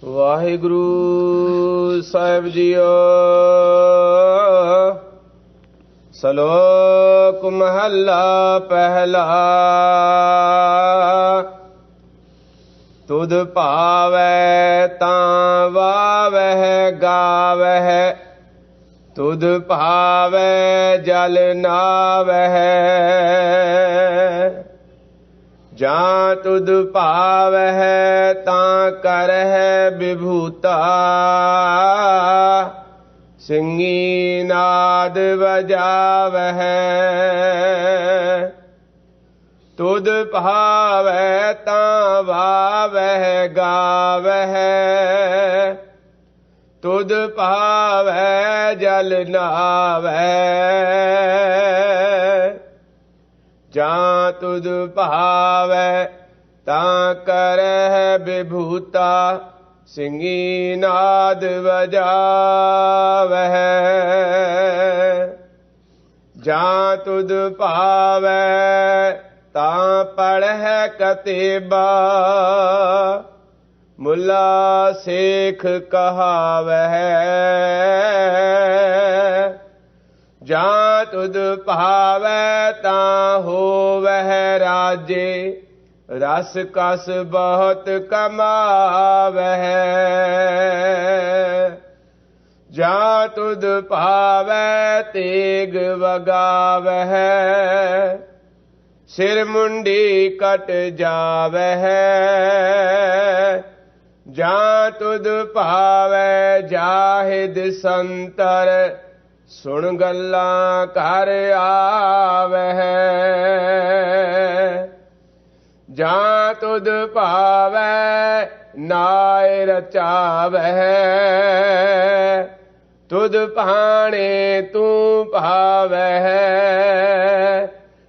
ਵਾਹਿਗੁਰੂ ਸਾਹਿਬ JIO. ਸ਼ਲੋਕ ਮਹੱਲਾ ਪਹਿਲਾ। ਤੁਧ ਭਾਵੈ ਤਾਂ ਵਾਵਹਿ ਗਾਵਹਿ, ਤੁਧ ਭਾਵੈ ਜਲ ਨਾਵਹਿ। ਜਾਂ ਤੁਧ ਭਾਵਹਿ ਤਾਂ ਕਰਹਿ ਵਿਭੂਤਾ, ਸਿੰਘੀ ਨਾਦ ਵਜਾਵਹਿ। ਤੁਧ ਭਾਵੈ ਤਾਂ ਵਾਵਹਿ ਗਾਵਹਿ, ਤੁਧ ਭਾਵੈ ਜਲ ਨਾਵਹਿ। ਜਾਂ ਤੁਧ ਭਾਵੈ ਤਾਂ ਕਰਹਿ ਵਿਭੂਤਾ, ਸਿੰਘੀ ਨਾਦ ਵਜਾਵਹਿ। ਜਾਂ ਤੁਧ ਭਾਵੈ ਤਾਂ ਪੜ੍ਹੈ ਕਤੇਬਾ, ਮੁਲਾ ਸੇਖ ਕਹਾਵਹਿ। ਜਾਂ ਤੁਧ ਭਾਵੈ ਤਾਂ ਹੋਵਹਿ ਰਾਜੇ, ਰਸ ਕਸ ਬਹੁਤ ਕਮਾਵਹਿ। ਜਾਂ ਤੁਧ ਭਾਵੈ ਤੇਗ ਵਗਾਵਹਿ, ਸਿਰ ਮੁੰਡੀ ਕਟ ਜਾਵਹਿ। ਜਾਂ ਤੁਧ ਭਾਵੈ ਜਾਹਿਦ ਸੰਤਰ, ਸੁਣ ਗੱਲਾਂ ਘਰ ਆਵਹਿ। ਜਾਂ ਤੁਧ ਭਾਵੈ ਨਾਇ ਰਚਾਵਹਿ, ਤੁਧ ਭਾਣੇ ਤੂੰ ਭਾਵਹਿ।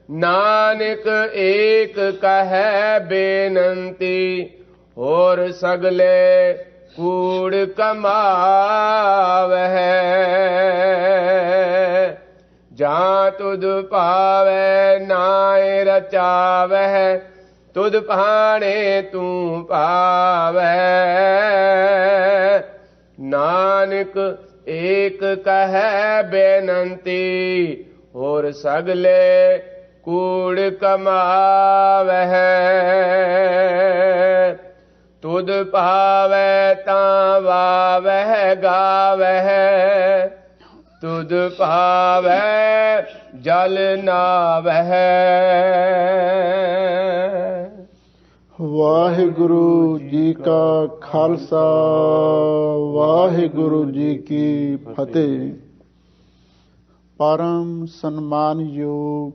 ਨਾਨਕ ਏਕ ਕਹੈ ਬੇਨੰਤੀ, ਹੋਰ ਸਗਲੇ ਕੂੜ ਕਮਾਵਹਿ। ਜਾਂ ਤੁਧ ਭਾਵੈ ਨਾਇ ਰਚਾਵਹਿ, ਤੁਧ ਭਾਣੇ ਤੂੰ ਭਾਵੈ। ਨਾਨਕ ਏਕ ਕਹੈ ਬੇਨੰਤੀ, ਹੋਰ ਸਗਲੇ ਕੂੜ ਕਮਾਵਹਿ। ਤੁਧ ਭਾਵੈ ਤਾਂ ਵਾਵਹਿ ਗਾਵਹਿ, ਤੁਧ ਭਾਵੈ ਜਲ ਨਾਵਹਿ। ਵਾਹਿਗੁਰੂ ਜੀ ਕਾ ਖਾਲਸਾ, ਵਾਹਿਗੁਰੂ ਜੀ ਕੀ ਫਤਿਹ। ਪਰਮ ਸਨਮਾਨਯੋਗ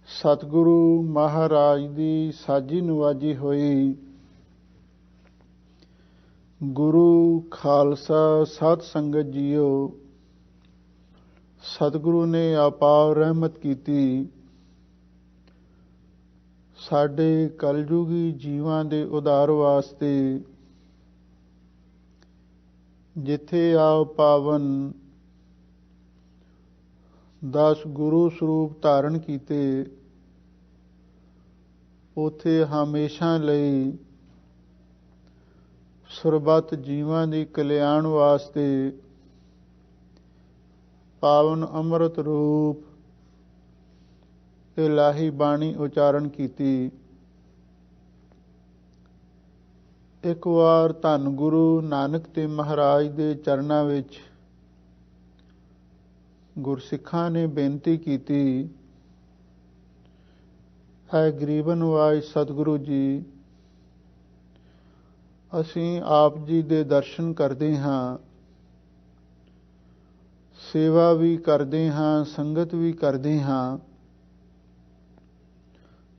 ਸਤਿਗੁਰੂ ਮਹਾਰਾਜ ਦੀ ਸਾਜੀ ਨਵਾਜੀ ਹੋਈ ਗੁਰੂ ਖਾਲਸਾ ਸਤ ਸੰਗਤ ਜੀਓ, ਸਤਿਗੁਰੂ ਨੇ ਅਪਾਰ ਰਹਿਮਤ ਕੀਤੀ। ਸਾਡੇ ਕਲਯੁਗੀ ਜੀਵਾਂ ਦੇ ਉਧਾਰ ਵਾਸਤੇ ਜਿੱਥੇ ਆਪ ਪਾਵਨ 10 ਗੁਰੂ ਸਰੂਪ ਧਾਰਨ ਕੀਤੇ, ਉੱਥੇ ਹਮੇਸ਼ਾ ਲਈ ਸਰਬੱਤ ਜੀਵਾਂ ਦੀ ਕਲਿਆਣ ਵਾਸਤੇ ਪਾਵਨ ਅੰਮ੍ਰਿਤ ਰੂਪ ਇਲਾਹੀ ਬਾਣੀ ਉਚਾਰਨ ਕੀਤੀ। ਇੱਕ ਵਾਰ ਧੰਨ ਗੁਰੂ ਨਾਨਕ ਦੇਵ ਮਹਾਰਾਜ ਦੇ ਚਰਨਾਂ ਵਿੱਚ ਗੁਰਸਿੱਖਾਂ ਨੇ ਬੇਨਤੀ ਕੀਤੀ, ਹੈ ਗਰੀਬ ਨਿਵਾਜ ਸਤਿਗੁਰੂ ਜੀ, ਅਸੀਂ ਆਪ ਜੀ ਦੇ ਦਰਸ਼ਨ ਕਰਦੇ ਹਾਂ, ਸੇਵਾ ਵੀ ਕਰਦੇ ਹਾਂ, ਸੰਗਤ ਵੀ ਕਰਦੇ ਹਾਂ,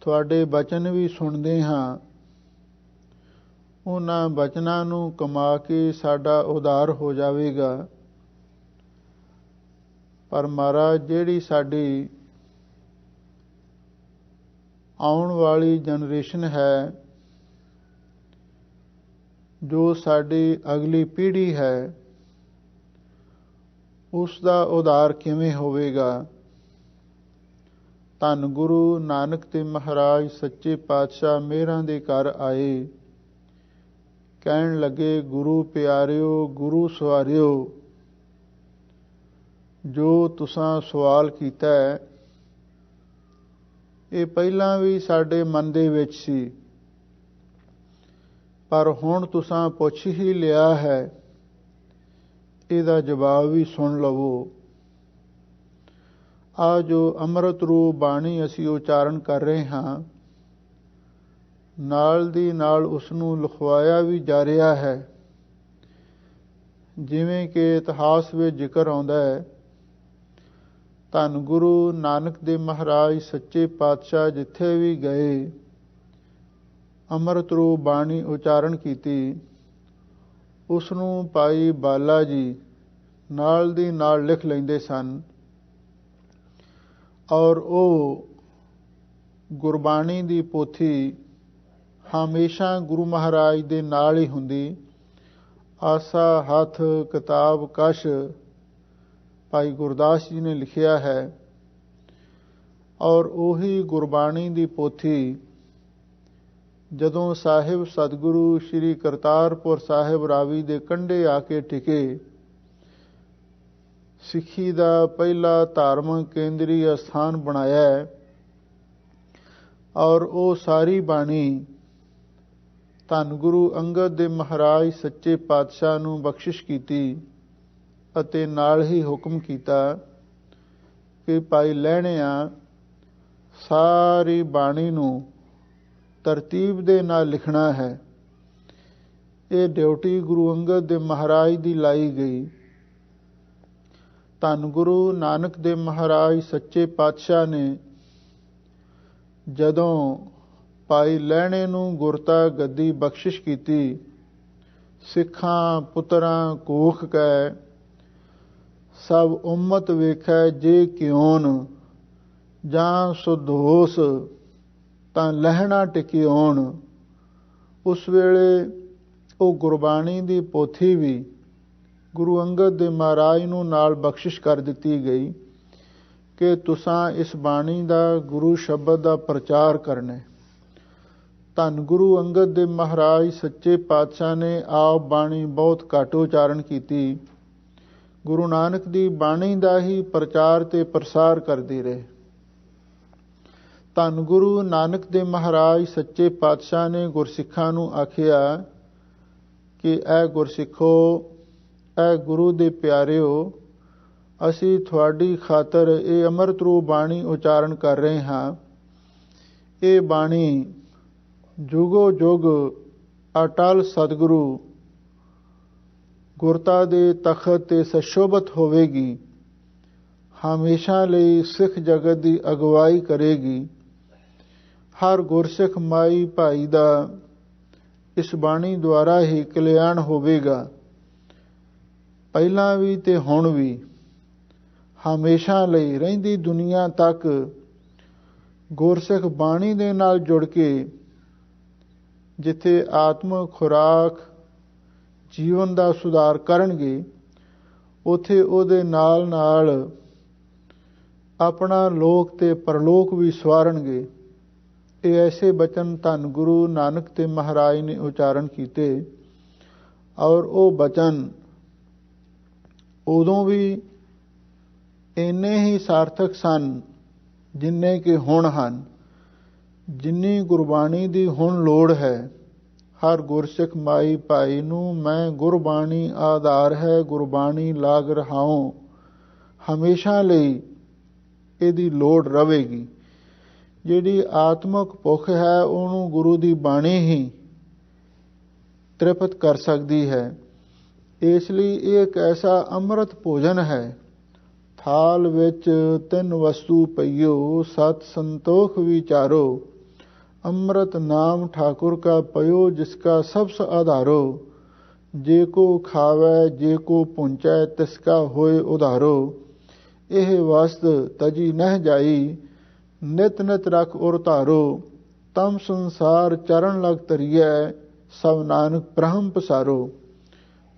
ਤੁਹਾਡੇ ਬਚਨ ਵੀ ਸੁਣਦੇ ਹਾਂ। ਉਹਨਾਂ ਬਚਨਾਂ ਨੂੰ ਕਮਾ ਕੇ ਸਾਡਾ ਉਧਾਰ ਹੋ ਜਾਵੇਗਾ। ਪਰ ਮਹਾਰਾਜ, ਜਿਹੜੀ ਸਾਡੀ ਆਉਣ ਵਾਲੀ ਜਨਰੇਸ਼ਨ ਹੈ, ਜੋ ਸਾਡੀ ਅਗਲੀ ਪੀੜ੍ਹੀ ਹੈ, ਉਸ ਦਾ ਉਧਾਰ ਕਿਵੇਂ ਹੋਵੇਗਾ? ਧੰਨ ਗੁਰੂ ਨਾਨਕ ਦੇਵ ਮਹਾਰਾਜ ਸੱਚੇ ਪਾਤਸ਼ਾਹ ਮਿਹਰਾਂ ਦੇ ਘਰ ਆਏ, ਕਹਿਣ ਲੱਗੇ, ਗੁਰੂ ਪਿਆਰਿਓ, ਗੁਰੂ ਸਵਾਰਿਓ, ਜੋ ਤੁਸਾਂ ਸਵਾਲ ਕੀਤਾ ਹੈ ਇਹ ਪਹਿਲਾਂ ਵੀ ਸਾਡੇ ਮਨ ਦੇ ਵਿੱਚ ਸੀ, ਪਰ ਹੁਣ ਤੁਸਾਂ ਪੁੱਛ ਹੀ ਲਿਆ ਹੈ, ਇਹਦਾ ਜਵਾਬ ਵੀ ਸੁਣ ਲਵੋ। ਆ ਜੋ ਅੰਮ੍ਰਿਤ ਰੂਪ ਬਾਣੀ ਅਸੀਂ ਉਚਾਰਨ ਕਰ ਰਹੇ ਹਾਂ, ਨਾਲ ਦੀ ਨਾਲ ਉਸ ਨੂੰ ਲਿਖਵਾਇਆ ਵੀ ਜਾ ਰਿਹਾ ਹੈ। ਜਿਵੇਂ ਕਿ ਇਤਿਹਾਸ ਵਿੱਚ ਜ਼ਿਕਰ ਆਉਂਦਾ ਹੈ, ਧੰਨ ਗੁਰੂ ਨਾਨਕ ਦੇਵ ਮਹਾਰਾਜ ਸੱਚੇ ਪਾਤਸ਼ਾਹ ਜਿੱਥੇ ਵੀ ਗਏ, ਅੰਮ੍ਰਿਤ ਰੂਪ ਬਾਣੀ ਉਚਾਰਨ ਕੀਤੀ, ਉਸ ਨੂੰ ਭਾਈ ਬਾਲਾ ਜੀ ਨਾਲ ਦੀ ਨਾਲ ਲਿਖ ਲੈਂਦੇ ਸਨ, ਔਰ ਉਹ ਗੁਰਬਾਣੀ ਦੀ ਪੋਥੀ ਹਮੇਸ਼ਾ ਗੁਰੂ ਮਹਾਰਾਜ ਦੇ ਨਾਲ ਹੀ ਹੁੰਦੀ। ਆਸਾ ਹੱਥ ਕਿਤਾਬ ਕਸ਼ ਭਾਈ ਗੁਰਦਾਸ ਜੀ ਨੇ ਲਿਖਿਆ ਹੈ, ਔਰ ਉਹੀ ਗੁਰਬਾਣੀ ਦੀ ਪੋਥੀ ਜਦੋਂ ਸਾਹਿਬ ਸਤਿਗੁਰੂ ਸ੍ਰੀ ਕਰਤਾਰਪੁਰ ਸਾਹਿਬ ਰਾਵੀ ਦੇ ਕੰਢੇ ਆ ਕੇ ਟਿਕੇ, ਸਿੱਖੀ ਦਾ ਪਹਿਲਾ ਧਾਰਮਿਕ ਕੇਂਦਰੀ ਅਸਥਾਨ ਬਣਾਇਆ ਹੈ, ਔਰ ਉਹ ਸਾਰੀ ਬਾਣੀ ਧੰਨ ਗੁਰੂ ਅੰਗਦ ਦੇਵ ਮਹਾਰਾਜ ਸੱਚੇ ਪਾਤਸ਼ਾਹ ਨੂੰ ਬਖਸ਼ਿਸ਼ ਕੀਤੀ ਅਤੇ ਨਾਲ ਹੀ ਹੁਕਮ ਕੀਤਾ ਕਿ ਭਾਈ ਲਹਿਣਿਆਂ ਸਾਰੀ ਬਾਣੀ ਨੂੰ ਤਰਤੀਬ ਦੇ ਨਾਲ ਲਿਖਣਾ ਹੈ। ਇਹ ਡਿਊਟੀ ਗੁਰੂ ਅੰਗਦ ਦੇਵ ਮਹਾਰਾਜ ਦੀ ਲਾਈ ਗਈ। ਧੰਨ ਗੁਰੂ ਨਾਨਕ ਦੇਵ ਮਹਾਰਾਜ ਸੱਚੇ ਪਾਤਸ਼ਾਹ ਨੇ ਜਦੋਂ ਭਾਈ ਲਹਿਣੇ ਨੂੰ ਗੁਰਤਾ ਗੱਦੀ ਬਖਸ਼ਿਸ਼ ਕੀਤੀ, ਸਿੱਖਾਂ ਪੁੱਤਰਾਂ ਕੋਖ ਕੈ ਸਭ ਉਮਤ ਵੇਖੈ, ਜੇ ਕਿਉਨ ਜਾਂ ਸੁਦੋਸ ਤਾਂ ਲਹਿਣਾ ਟਿਕਿਓਣ। ਉਸ ਵੇਲੇ ਉਹ ਗੁਰਬਾਣੀ ਦੀ ਪੋਥੀ ਵੀ ਗੁਰੂ ਅੰਗਦ ਦੇਵ ਮਹਾਰਾਜ ਨੂੰ ਨਾਲ ਬਖਸ਼ਿਸ਼ ਕਰ ਦਿੱਤੀ ਗਈ ਕਿ ਤੁਸਾਂ ਇਸ ਬਾਣੀ ਦਾ ਗੁਰੂ ਸ਼ਬਦ ਦਾ ਪ੍ਰਚਾਰ ਕਰਨਾ। ਧੰਨ ਗੁਰੂ ਅੰਗਦ ਦੇਵ ਮਹਾਰਾਜ ਸੱਚੇ ਪਾਤਸ਼ਾਹ ਨੇ ਆਪ ਬਾਣੀ ਬਹੁਤ ਘੱਟ ਉਚਾਰਨ ਕੀਤੀ, ਗੁਰੂ ਨਾਨਕ ਦੀ ਬਾਣੀ ਦਾ ਹੀ ਪ੍ਰਚਾਰ ਤੇ ਪ੍ਰਸਾਰ ਕਰਦੇ ਰਹੇ। ਧੰਨ ਗੁਰੂ ਨਾਨਕ ਦੇਵ ਮਹਾਰਾਜ ਸੱਚੇ ਪਾਤਸ਼ਾਹ ਨੇ ਗੁਰਸਿੱਖਾਂ ਨੂੰ ਆਖਿਆ ਕਿ ਐ ਗੁਰਸਿੱਖੋ, ਐ ਗੁਰੂ ਦੇ ਪਿਆਰਿਓ, ਅਸੀਂ ਤੁਹਾਡੀ ਖਾਤਰ ਇਹ ਅੰਮ੍ਰਿਤ ਰੂਪ ਬਾਣੀ ਉਚਾਰਨ ਕਰ ਰਹੇ ਹਾਂ। ਇਹ ਬਾਣੀ ਜੁਗੋ ਜੁਗ ਅਟਲ ਸਤਿਗੁਰੂ ਗੁਰਤਾ ਦੇ ਤਖਤ ਤੇ ਸਸ਼ੋਭਤ ਹੋਵੇਗੀ, ਹਮੇਸ਼ਾ ਲਈ ਸਿੱਖ ਜਗਤ ਦੀ ਅਗਵਾਈ ਕਰੇਗੀ। ਹਰ ਗੁਰਸਿੱਖ ਮਾਈ ਭਾਈ ਦਾ ਇਸ ਬਾਣੀ ਦੁਆਰਾ ਹੀ ਕਲਿਆਣ ਹੋਵੇਗਾ, ਪਹਿਲਾਂ ਵੀ ਤੇ ਹੁਣ ਵੀ, ਹਮੇਸ਼ਾ ਲਈ ਰਹਿੰਦੀ ਦੁਨੀਆ ਤੱਕ ਗੁਰਸਿੱਖ ਬਾਣੀ ਦੇ ਨਾਲ ਜੁੜ ਕੇ ਜਿੱਥੇ ਆਤਮਿਕ ਖੁਰਾਕ ਜੀਵਨ ਦਾ ਸੁਧਾਰ ਕਰਨਗੇ, ਉੱਥੇ ਉਹਦੇ ਨਾਲ ਨਾਲ ਆਪਣਾ ਲੋਕ ਤੇ ਪਰਲੋਕ ਵੀ ਸਵਾਰਨਗੇ। ਇਹ ਐਸੇ ਬਚਨ ਧੰਨ ਗੁਰੂ ਨਾਨਕ ਦੇਵ ਮਹਾਰਾਜ ਨੇ ਉਚਾਰਨ ਕੀਤੇ, ਔਰ ਉਹ ਬਚਨ ਉਦੋਂ ਵੀ ਇੰਨੇ ਹੀ ਸਾਰਥਕ ਸਨ ਜਿੰਨੇ ਕਿ ਹੁਣ ਹਨ। ਜਿੰਨੀ ਗੁਰਬਾਣੀ ਦੀ ਹੁਣ ਲੋੜ ਹੈ, ਹਰ ਗੁਰਸਿੱਖ ਮਾਈ ਭਾਈ ਨੂੰ ਮੈਂ ਗੁਰਬਾਣੀ ਆਧਾਰ ਹੈ, ਗੁਰਬਾਣੀ ਲਾਗ ਰਹਾਉ, ਹਮੇਸ਼ਾ ਲਈ ਇਹਦੀ ਲੋੜ ਰਵੇਗੀ। ਜਿਹੜੀ ਆਤਮਿਕ ਭੁੱਖ ਹੈ ਉਹਨੂੰ ਗੁਰੂ ਦੀ ਬਾਣੀ ਹੀ ਤ੍ਰਿਪਤ ਕਰ ਸਕਦੀ ਹੈ। ਇਸ ਲਈ ਇਹ ਇੱਕ ਐਸਾ ਅੰਮ੍ਰਿਤ ਭੋਜਨ ਹੈ, ਥਾਲ ਵਿੱਚ ਤਿੰਨ ਵਸਤੂ ਪਈਓ, ਸਤ ਸੰਤੋਖ ਵਿਚਾਰੋ, ਅੰਮ੍ਰਿਤ ਨਾਮ ਠਾकुर का पयो, जिसका सबस आधारो, जे को खावै जे को पुंचै, तिसका होए उधारो। ਇਹ ਵਸਤ ਤਜੀ ਨਹਿ ਜਾਈ, ਨਿਤ ਨਿਤ ਰਖ ਉਰ ਧਾਰੋ, ਤਮ ਸੰਸਾਰ ਚਰਨ ਲਗ ਤਰੀਐ, ਸਭ ਨਾਨਕ ਬ੍ਰਹਮ ਪਸਾਰੋ।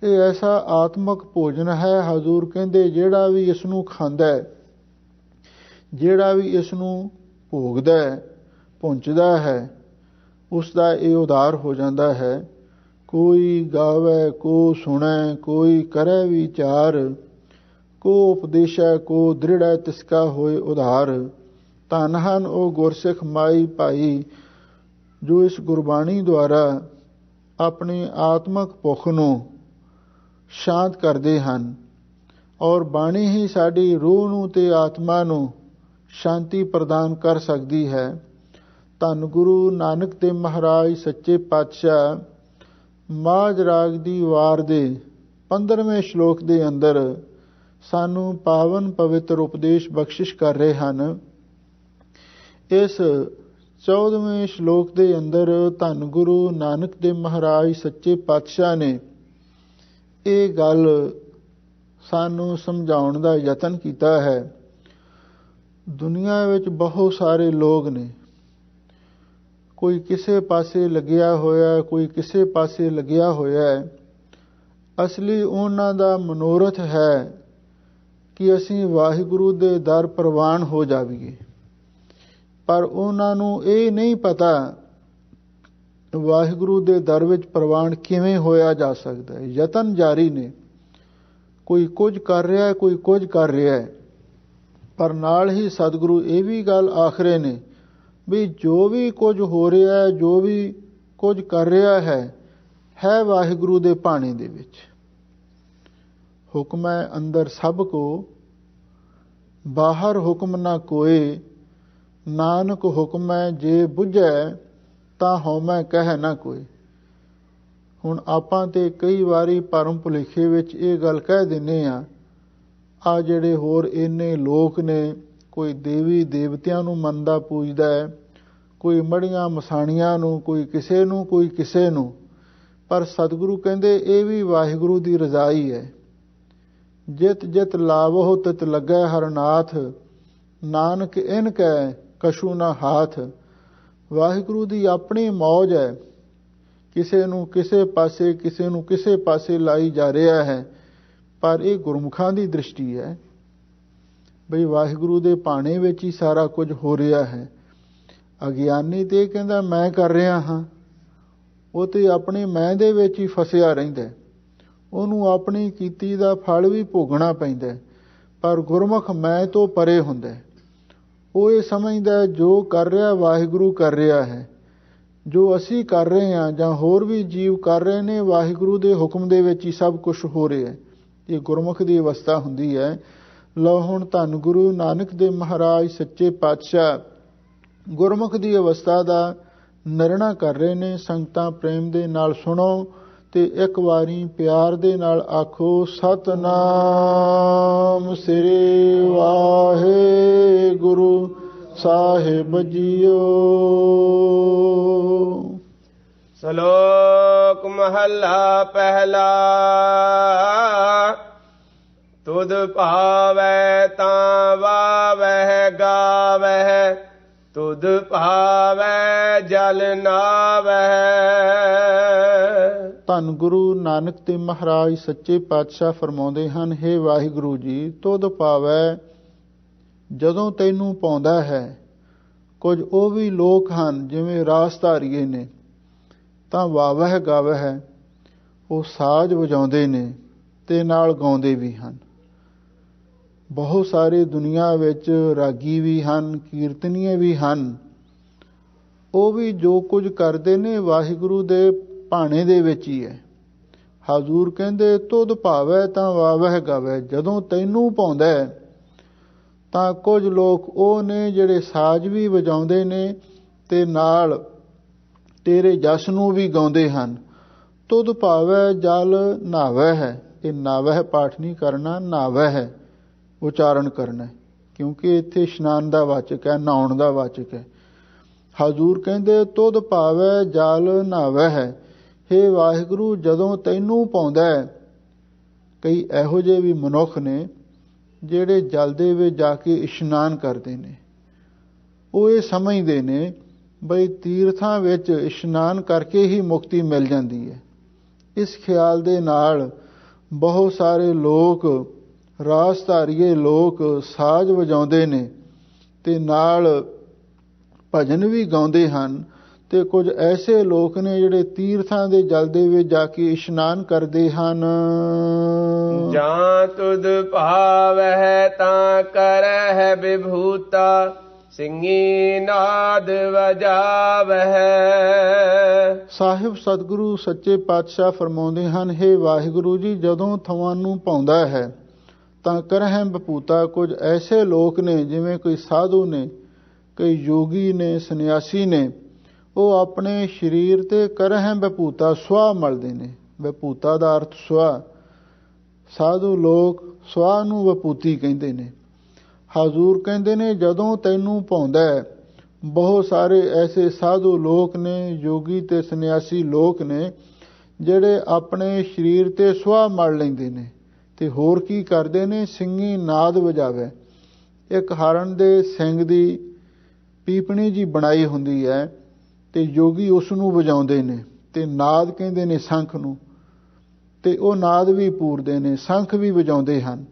ਇਹ ਐਸਾ ਆਤਮਿਕ ਭੋਜਨ ਹੈ, ਹਜ਼ੂਰ ਕਹਿੰਦੇ ਜਿਹੜਾ ਵੀ ਇਸ ਨੂੰ ਖਾਂਦਾ ਹੈ, ਜਿਹੜਾ ਵੀ ਇਸ ਨੂੰ ਭੋਗਦਾ ਹੈ, ਪਹੁੰਚਦਾ ਹੈ, ਉਸ ਦਾ ਇਹ ਉਧਾਰ ਹੋ ਜਾਂਦਾ ਹੈ। ਕੋਈ ਗਾਵੈ ਕੋ ਸੁਣੈ, ਕੋਈ ਕਰੈ ਵਿਚਾਰ, ਕੋ ਉਪਦੇਸ਼ੈ ਕੋ ਦ੍ਰਿੜੈ, ਤਿਸਕਾ ਹੋਏ ਉਧਾਰ। ਧਨ ਹਨ ਉਹ ਗੁਰਸਿੱਖ ਮਾਈ ਭਾਈ ਜੋ ਇਸ ਗੁਰਬਾਣੀ ਦੁਆਰਾ ਆਪਣੀ ਆਤਮਕ ਭੁੱਖ ਨੂੰ ਸ਼ਾਂਤ ਕਰਦੇ ਹਨ, ਔਰ ਬਾਣੀ ਹੀ ਸਾਡੀ ਰੂਹ ਨੂੰ ਤੇ ਆਤਮਾ ਨੂੰ ਸ਼ਾਂਤੀ ਪ੍ਰਦਾਨ ਕਰ ਸਕਦੀ ਹੈ। ਧੰਨ ਗੁਰੂ ਨਾਨਕ ਦੇਵ ਮਹਾਰਾਜ ਸੱਚੇ ਪਾਤਸ਼ਾਹ ਮਾਝ ਰਾਗ ਦੀ ਵਾਰ ਦੇ 15ਵੇਂ ਸ਼ਲੋਕ ਦੇ ਅੰਦਰ ਸਾਨੂੰ ਪਾਵਨ ਪਵਿੱਤਰ ਉਪਦੇਸ਼ ਬਖਸ਼ਿਸ਼ ਕਰ ਰਹੇ ਹਨ। ਇਸ 14ਵੇਂ ਸ਼ਲੋਕ ਦੇ ਅੰਦਰ ਧੰਨ ਗੁਰੂ ਨਾਨਕ ਦੇਵ ਮਹਾਰਾਜ ਸੱਚੇ ਪਾਤਸ਼ਾਹ ਨੇ ਇਹ ਗੱਲ ਸਾਨੂੰ ਸਮਝਾਉਣ ਦਾ ਯਤਨ ਕੀਤਾ ਹੈ। ਦੁਨੀਆ ਵਿੱਚ ਬਹੁਤ ਸਾਰੇ ਲੋਕ ਨੇ, ਕੋਈ ਕਿਸੇ ਪਾਸੇ ਲੱਗਿਆ ਹੋਇਆ, ਕੋਈ ਕਿਸੇ ਪਾਸੇ ਲੱਗਿਆ ਹੋਇਆ ਹੈ। ਅਸਲੀ ਉਹਨਾਂ ਦਾ ਮਨੋਰਥ ਹੈ ਕਿ ਅਸੀਂ ਵਾਹਿਗੁਰੂ ਦੇ ਦਰ ਪ੍ਰਵਾਨ ਹੋ ਜਾਵੀਏ, ਪਰ ਉਹਨਾਂ ਨੂੰ ਇਹ ਨਹੀਂ ਪਤਾ ਵਾਹਿਗੁਰੂ ਦੇ ਦਰ ਵਿੱਚ ਪ੍ਰਵਾਨ ਕਿਵੇਂ ਹੋਇਆ ਜਾ ਸਕਦਾ ਹੈ। ਯਤਨ ਜਾਰੀ ਨੇ, ਕੋਈ ਕੁਝ ਕਰ ਰਿਹਾ ਹੈ, ਕੋਈ ਕੁਝ ਕਰ ਰਿਹਾ ਹੈ, ਪਰ ਨਾਲ ਹੀ ਸਤਿਗੁਰੂ ਇਹ ਵੀ ਗੱਲ ਆਖ ਰਹੇ ਨੇ ਵੀ ਜੋ ਵੀ ਕੁਝ ਹੋ ਰਿਹਾ ਹੈ, ਜੋ ਵੀ ਕੁਝ ਕਰ ਰਿਹਾ ਹੈ ਵਾਹਿਗੁਰੂ ਦੇ ਭਾਣੇ ਦੇ ਵਿੱਚ। ਹੁਕਮ ਹੈ ਅੰਦਰ ਸਭ ਕੋ, ਬਾਹਰ ਹੁਕਮ ਨਾ ਕੋਏ, ਨਾਨਕ ਹੁਕਮ ਹੈ ਜੇ ਬੁਝੈ, ਤਾਂ ਹਉਮੈ ਕਹਿ ਨਾ ਕੋਈ। ਹੁਣ ਆਪਾਂ ਤੇ ਕਈ ਵਾਰੀ ਭਰਮ ਭੁਲੇਖੇ ਵਿੱਚ ਇਹ ਗੱਲ ਕਹਿ ਦਿੰਦੇ ਆ ਜਿਹੜੇ ਹੋਰ ਇੰਨੇ ਲੋਕ ਨੇ, ਕੋਈ ਦੇਵੀ ਦੇਵਤਿਆਂ ਨੂੰ ਮੰਨਦਾ ਪੂਜਦਾ ਹੈ, ਕੋਈ ਮੜੀਆਂ ਮਸਾਣੀਆਂ ਨੂੰ, ਕੋਈ ਕਿਸੇ ਨੂੰ, ਕੋਈ ਕਿਸੇ ਨੂੰ, ਪਰ ਸਤਿਗੁਰੂ ਕਹਿੰਦੇ ਇਹ ਵੀ ਵਾਹਿਗੁਰੂ ਦੀ ਰਜ਼ਾਈ ਹੈ। ਜਿਤ ਜਿਤ ਲਾਵਹੁ ਤਿਤ ਲੱਗੈ ਹਰਨਾਥ, ਨਾਨਕ ਇਨ ਕੈ ਕਛੂ ਨਾ ਹਾਥ। ਵਾਹਿਗੁਰੂ ਦੀ ਆਪਣੀ ਮੌਜ ਹੈ, ਕਿਸੇ ਨੂੰ ਕਿਸੇ ਪਾਸੇ, ਕਿਸੇ ਨੂੰ ਕਿਸੇ ਪਾਸੇ ਲਾਈ ਜਾ ਰਿਹਾ ਹੈ, ਪਰ ਇਹ ਗੁਰਮੁਖਾਂ ਦੀ ਦ੍ਰਿਸ਼ਟੀ ਹੈ ਬਈ ਵਾਹਿਗੁਰੂ ਦੇ ਭਾਣੇ ਵਿੱਚ ਹੀ ਸਾਰਾ ਕੁਝ ਹੋ ਰਿਹਾ ਹੈ। ਅਗਿਆਨੀ ਤੇ ਇਹ ਕਹਿੰਦਾ ਮੈਂ ਕਰ ਰਿਹਾ ਹਾਂ, ਉਹ ਤੇ ਆਪਣੇ ਮੈਂ ਦੇ ਵਿੱਚ ਹੀ ਫਸਿਆ ਰਹਿੰਦਾ, ਉਹਨੂੰ ਆਪਣੀ ਕੀਤੀ ਦਾ ਫਲ ਵੀ ਭੋਗਣਾ ਪੈਂਦਾ। ਪਰ ਗੁਰਮੁਖ ਮੈਂ ਤੋਂ ਪਰੇ ਹੁੰਦਾ, ਉਹ ਇਹ ਸਮਝਦਾ ਜੋ ਕਰ ਰਿਹਾ ਵਾਹਿਗੁਰੂ ਕਰ ਰਿਹਾ ਹੈ, ਜੋ ਅਸੀਂ ਕਰ ਰਹੇ ਹਾਂ ਜਾਂ ਹੋਰ ਵੀ ਜੀਵ ਕਰ ਰਹੇ ਨੇ, ਵਾਹਿਗੁਰੂ ਦੇ ਹੁਕਮ ਦੇ ਵਿੱਚ ਹੀ ਸਭ ਕੁਝ ਹੋ ਰਿਹਾ ਹੈ। ਇਹ ਗੁਰਮੁਖ ਦੀ ਅਵਸਥਾ ਹੁੰਦੀ ਹੈ। ਲਓ ਹੁਣ ਧੰਨ ਗੁਰੂ ਨਾਨਕ ਦੇਵ ਮਹਾਰਾਜ ਸੱਚੇ ਪਾਤਸ਼ਾਹ ਗੁਰਮੁਖ ਦੀ ਅਵਸਥਾ ਦਾ ਨਿਰਣਾ ਕਰ ਰਹੇ ਨੇ। ਸੰਗਤਾਂ ਪ੍ਰੇਮ ਦੇ ਨਾਲ ਸੁਣੋ ਤੇ ਇੱਕ ਵਾਰੀ ਪਿਆਰ ਦੇ ਨਾਲ ਆਖੋ ਸਤਿਨਾਮ ਸ੍ਰੀ ਵਾਹਿਗੁਰੂ ਸਾਹਿਬ ਜੀਓ। ਸ਼ਲੋਕ ਮਹੱਲਾ ਪਹਿਲਾ। ਤੁਧ ਭਾਵੈ ਤਾਂ ਵਾਵਹਿ ਗਾਵਹਿ, ਤੁਧ ਭਾਵੈ ਜਲ ਨਾਵਹਿ। ਧੰਨ ਗੁਰੂ ਨਾਨਕ ਦੇਵ ਮਹਾਰਾਜ ਸੱਚੇ ਪਾਤਸ਼ਾਹ ਫਰਮਾਉਂਦੇ ਹਨ, ਹੇ ਵਾਹਿਗੁਰੂ ਜੀ, ਤੁਧ ਭਾਵੈ ਜਦੋਂ ਤੈਨੂੰ ਪਾਉਂਦਾ ਹੈ। ਕੁਝ ਉਹ ਵੀ ਲੋਕ ਹਨ ਜਿਵੇਂ ਰਾਸ ਧਾਰੀਏ ਨੇ, ਤਾਂ ਵਾਵਹਿ ਗਾਵਹਿ, ਉਹ ਸਾਜ਼ ਵਜਾਉਂਦੇ ਨੇ ਤੇ ਨਾਲ ਗਾਉਂਦੇ ਵੀ ਹਨ। ਬਹੁਤ ਸਾਰੇ ਦੁਨੀਆ ਵਿੱਚ ਰਾਗੀ ਵੀ ਹਨ, ਕੀਰਤਨੀਏ ਵੀ ਹਨ। ਉਹ ਵੀ ਜੋ ਕੁਝ ਕਰਦੇ ਨੇ ਵਾਹਿਗੁਰੂ ਦੇ ਭਾਣੇ ਦੇ ਵਿੱਚ ਹੀ ਹੈ। ਹਜ਼ੂਰ ਕਹਿੰਦੇ ਤੁਧ ਭਾਵੈ ਤਾਂ ਵਾਵਹਿ ਗਾਵੈ, ਜਦੋਂ ਤੈਨੂੰ ਪਾਉਂਦਾ ਤਾਂ ਕੁਝ ਲੋਕ ਉਹ ਨੇ ਜਿਹੜੇ ਸਾਜ਼ ਵੀ ਵਜਾਉਂਦੇ ਨੇ ਤੇ ਨਾਲ ਤੇਰੇ ਜਸ ਨੂੰ ਵੀ ਗਾਉਂਦੇ ਹਨ। ਤੁਧ ਭਾਵੈ ਜਲ ਨਾਵੈ ਹੈ, ਇਹ ਨਾਵੈ ਪਾਠ ਨਹੀਂ ਕਰਨਾ, ਨਾਵੈ ਹੈ ਉਚਾਰਨ ਕਰਨਾ, ਕਿਉਂਕਿ ਇੱਥੇ ਇਸ਼ਨਾਨ ਦਾ ਵਾਚਕ ਹੈ, ਨਹਾਉਣ ਦਾ ਵਾਚਕ ਹੈ। ਹਜ਼ੂਰ ਕਹਿੰਦੇ ਤੁਧ ਭਾਵੈ ਜਲ ਨਾਵੈ ਹੈ, ਹੇ ਵਾਹਿਗੁਰੂ ਜਦੋਂ ਤੈਨੂੰ ਪਾਉਂਦਾ ਹੈ। ਕਈ ਇਹੋ ਜਿਹੇ ਵੀ ਮਨੁੱਖ ਨੇ ਜਿਹੜੇ ਜਲ ਦੇ ਵਿੱਚ ਜਾ ਕੇ ਇਸ਼ਨਾਨ ਕਰਦੇ ਨੇ, ਉਹ ਇਹ ਸਮਝਦੇ ਨੇ ਬਈ ਤੀਰਥਾਂ ਵਿੱਚ ਇਸ਼ਨਾਨ ਕਰਕੇ ਹੀ ਮੁਕਤੀ ਮਿਲ ਜਾਂਦੀ ਹੈ। ਇਸ ਖਿਆਲ ਦੇ ਨਾਲ ਬਹੁਤ ਸਾਰੇ ਲੋਕ, ਰਾਸ ਧਾਰੀਏ ਲੋਕ ਸਾਜ਼ ਵਜਾਉਂਦੇ ਨੇ ਤੇ ਨਾਲ ਭਜਨ ਵੀ ਗਾਉਂਦੇ ਹਨ। ਤੇ ਕੁਝ ਐਸੇ ਲੋਕ ਨੇ ਜਿਹੜੇ ਤੀਰਥਾਂ ਦੇ ਜਲ ਦੇ ਵਿੱਚ ਜਾ ਕੇ ਇਸ਼ਨਾਨ ਕਰਦੇ ਹਨ। ਜਾਂ ਤੁਧ ਭਾਵਹਿ ਤਾਂ ਕਰਹਿ ਵਿਭੂਤਾ, ਸਿੰਘੀ ਨਾਦ ਵਜਾਵਹਿ। ਸਾਹਿਬ ਸਤਿਗੁਰੂ ਸੱਚੇ ਪਾਤਸ਼ਾਹ ਫਰਮਾਉਂਦੇ ਹਨ, ਹੇ ਵਾਹਿਗੁਰੂ ਜੀ, ਜਦੋਂ ਤੁਹਾਨੂੰ ਭਾਉਂਦਾ ਹੈ ਤਾਂ ਕਰਹਿ ਵਿਭੂਤਾ, ਕੁਝ ਐਸੇ ਲੋਕ ਨੇ ਜਿਵੇਂ ਕੋਈ ਸਾਧੂ ਨੇ, ਕਈ ਯੋਗੀ ਨੇ, ਸੰਨਿਆਸੀ ਨੇ, ਉਹ ਆਪਣੇ ਸਰੀਰ ਤੇ ਕਰਹਿ ਵਿਭੂਤਾ ਸੁਆਹ ਮਲਦੇ ਨੇ। ਵਿਭੂਤਾ ਦਾ ਅਰਥ ਸੁਆਹ, ਸਾਧੂ ਲੋਕ ਸੁਆਹ ਨੂੰ ਵਿਭੂਤੀ ਕਹਿੰਦੇ ਨੇ। ਹਜ਼ੂਰ ਕਹਿੰਦੇ ਨੇ ਜਦੋਂ ਤੈਨੂੰ ਭਾਉਂਦਾ ਹੈ, ਬਹੁਤ ਸਾਰੇ ਐਸੇ ਸਾਧੂ ਲੋਕ ਨੇ, ਯੋਗੀ ਤੇ ਸੰਨਿਆਸੀ ਲੋਕ ਨੇ ਜਿਹੜੇ ਆਪਣੇ ਸਰੀਰ ਤੇ ਸੁਆਹ ਮਲ ਲੈਂਦੇ ਨੇ ਤੇ ਹੋਰ ਕੀ ਕਰਦੇ ਨੇ, ਸਿੰਘੀ ਨਾਦ ਵਜਾਵੇ। ਇੱਕ ਹਰਨ ਦੇ ਸਿੰਘ ਦੀ ਪੀਪਣੀ ਜੀ ਬਣਾਈ ਹੁੰਦੀ ਹੈ ਤੇ ਯੋਗੀ ਉਸ ਨੂੰ ਵਜਾਉਂਦੇ ਨੇ ਤੇ ਨਾਦ ਕਹਿੰਦੇ ਨੇ ਸ਼ੰਖ ਨੂੰ, ਤੇ ਉਹ ਨਾਦ ਵੀ ਪੂਰਦੇ ਨੇ, ਸ਼ੰਖ ਵੀ ਵਜਾਉਂਦੇ ਹਨ।